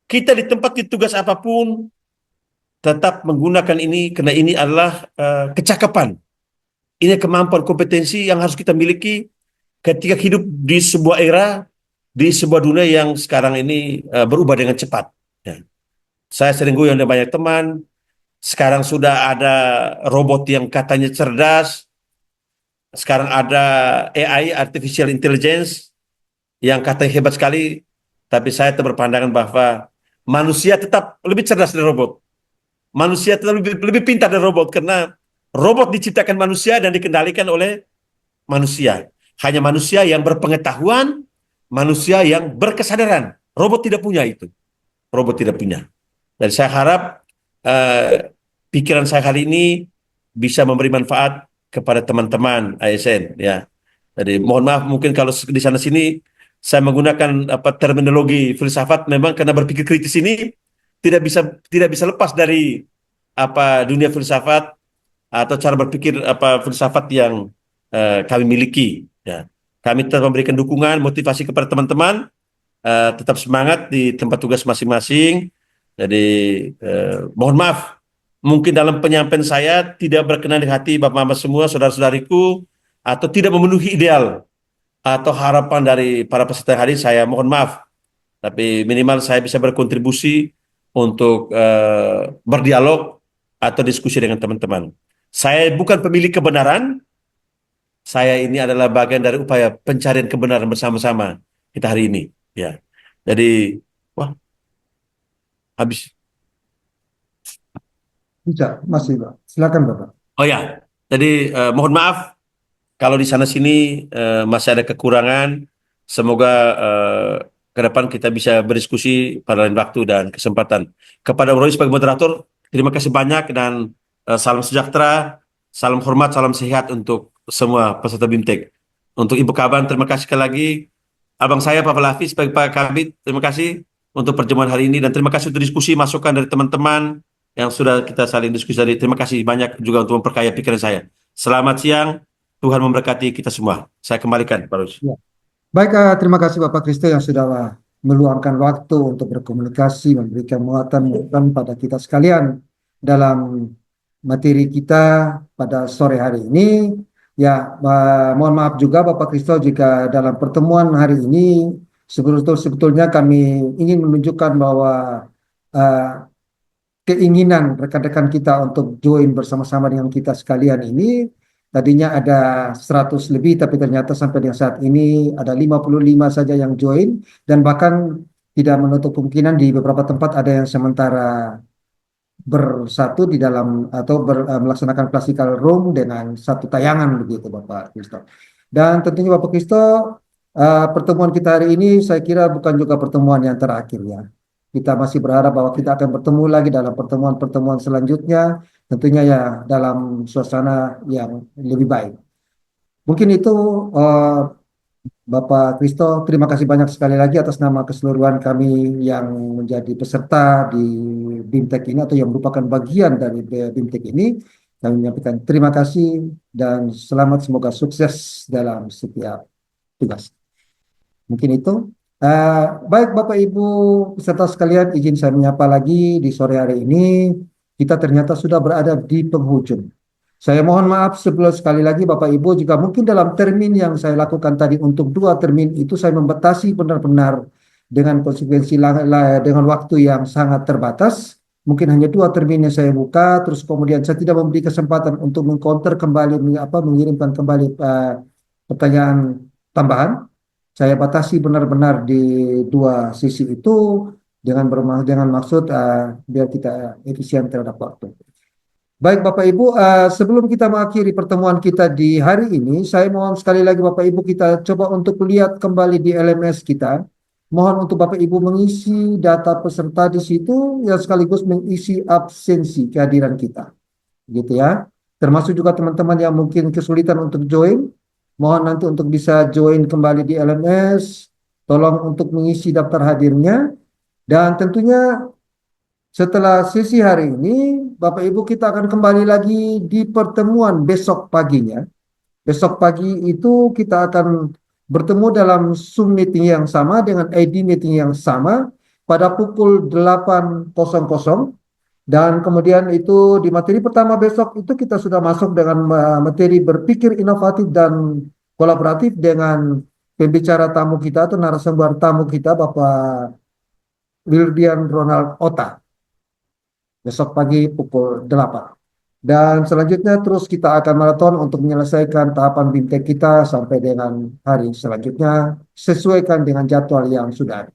kita di tempat di tugas apapun, tetap menggunakan ini karena ini adalah kecakapan. Ini kemampuan kompetensi yang harus kita miliki ketika hidup di sebuah era, di sebuah dunia yang sekarang ini berubah dengan cepat. Ya. Saya sering goyang dengan banyak teman. Sekarang sudah ada robot yang katanya cerdas. Sekarang ada AI, Artificial Intelligence, yang katanya hebat sekali. Tapi saya tetap berpandangan bahwa manusia tetap lebih cerdas dari robot. Manusia tetap lebih pintar dari robot karena robot diciptakan manusia dan dikendalikan oleh manusia. Hanya manusia yang berpengetahuan, manusia yang berkesadaran. Robot tidak punya itu. Robot tidak punya. Dan saya harap pikiran saya kali ini bisa memberi manfaat kepada teman-teman ASN. Ya. Jadi mohon maaf mungkin kalau di sana sini saya menggunakan terminologi filsafat, memang karena berpikir kritis ini tidak bisa lepas dari dunia filsafat atau cara berpikir filsafat yang kami miliki. Ya. Kami tetap memberikan dukungan, motivasi kepada teman-teman, tetap semangat di tempat tugas masing-masing. Jadi mohon maaf, mungkin dalam penyampaian saya tidak berkenan di hati Bapak-Bapak semua, saudara-saudariku, atau tidak memenuhi ideal atau harapan dari para peserta hari. Saya mohon maaf, tapi minimal saya bisa berkontribusi untuk berdialog atau diskusi dengan teman-teman. Saya bukan pemilik kebenaran, saya ini adalah bagian dari upaya pencarian kebenaran bersama-sama kita hari ini. Ya, jadi habis. Bisa, masih Pak. Silakan Bapak. Oh ya, jadi mohon maaf kalau di sana sini masih ada kekurangan. Semoga ke depan kita bisa berdiskusi pada lain waktu dan kesempatan. Kepada Roy sebagai moderator, terima kasih banyak dan salam sejahtera, salam hormat, salam sehat untuk semua peserta BIMTEK. Untuk Ibu Kaban, terima kasih sekali lagi. Abang saya, Pak Lafi, sebagai Pak Kabit, terima kasih untuk pertemuan hari ini. Dan terima kasih untuk diskusi, masukan dari teman-teman yang sudah kita saling diskusi tadi. Terima kasih banyak juga untuk memperkaya pikiran saya. Selamat siang, Tuhan memberkati kita semua. Saya kembalikan, Pak Rus. Ya. Baik, terima kasih Bapak Kristo yang sudah meluangkan waktu untuk berkomunikasi, memberikan muatan pada kita sekalian dalam materi kita pada sore hari ini. Ya, mohon maaf juga Bapak Kristo jika dalam pertemuan hari ini sebetulnya kami ingin menunjukkan bahwa keinginan rekan-rekan kita untuk join bersama-sama dengan kita sekalian ini tadinya ada 100 lebih, tapi ternyata sampai dengan saat ini ada 55 saja yang join, dan bahkan tidak menutup kemungkinan di beberapa tempat ada yang sementara bersatu di dalam atau melaksanakan classical room dengan satu tayangan begitu Bapak Kristo. Dan tentunya Bapak Kristo, pertemuan kita hari ini saya kira bukan juga pertemuan yang terakhir ya. Kita masih berharap bahwa kita akan bertemu lagi dalam pertemuan-pertemuan selanjutnya, tentunya ya dalam suasana yang lebih baik. Mungkin itu Bapak Kristo, terima kasih banyak sekali lagi atas nama keseluruhan kami yang menjadi peserta di BIMTEK ini atau yang merupakan bagian dari BIMTEK ini. Kami menyampaikan terima kasih dan selamat, semoga sukses dalam setiap tugas. Mungkin itu. Baik Bapak Ibu peserta sekalian, izin saya menyapa lagi di sore hari ini. Kita ternyata sudah berada di penghujung. Saya mohon maaf sebelum sekali lagi Bapak Ibu jika mungkin dalam termin yang saya lakukan tadi untuk 2 termin itu saya membatasi benar-benar dengan konsekuensi dengan waktu yang sangat terbatas. Mungkin hanya 2 termin yang saya buka, terus kemudian saya tidak memberi kesempatan untuk mengcounter kembali, mengirimkan kembali pertanyaan tambahan. Saya batasi benar-benar di 2 sisi itu dengan maksud biar kita efisien terhadap waktu. Baik Bapak Ibu, sebelum kita mengakhiri pertemuan kita di hari ini, saya mohon sekali lagi Bapak Ibu kita coba untuk lihat kembali di LMS kita. Mohon untuk Bapak Ibu mengisi data peserta di situ yang sekaligus mengisi absensi kehadiran kita. Gitu ya. Termasuk juga teman-teman yang mungkin kesulitan untuk join. Mohon nanti untuk bisa join kembali di LMS, tolong untuk mengisi daftar hadirnya, dan tentunya setelah sesi hari ini, Bapak Ibu kita akan kembali lagi di pertemuan besok paginya. Besok pagi itu kita akan bertemu dalam Zoom meeting yang sama dengan ID meeting yang sama pada pukul 8.00 Dan kemudian itu di materi pertama besok itu kita sudah masuk dengan materi berpikir inovatif dan kolaboratif dengan pembicara tamu kita atau narasumber tamu kita Bapak Wildian Ronald Ota. Besok pagi pukul 8. Dan selanjutnya terus kita akan maraton untuk menyelesaikan tahapan BIMTEK kita sampai dengan hari selanjutnya sesuaikan dengan jadwal yang sudah ada.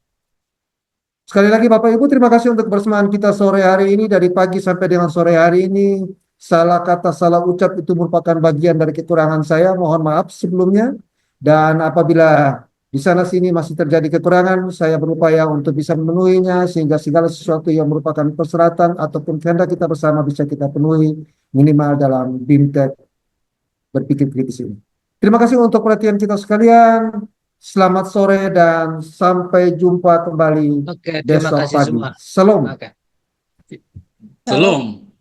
Sekali lagi Bapak Ibu, terima kasih untuk kebersamaan kita sore hari ini. Dari pagi sampai dengan sore hari ini, salah kata, salah ucap itu merupakan bagian dari kekurangan saya. Mohon maaf sebelumnya. Dan apabila di sana sini masih terjadi kekurangan, saya berupaya untuk bisa memenuhinya sehingga segala sesuatu yang merupakan persyaratan ataupun kehendak kita bersama bisa kita penuhi minimal dalam BIMTEK berpikir kritis ini. Terima kasih untuk perhatian kita sekalian. Selamat sore dan sampai jumpa kembali Oke, terima besok kasih pagi. semua. Salam. Oke. Shalom.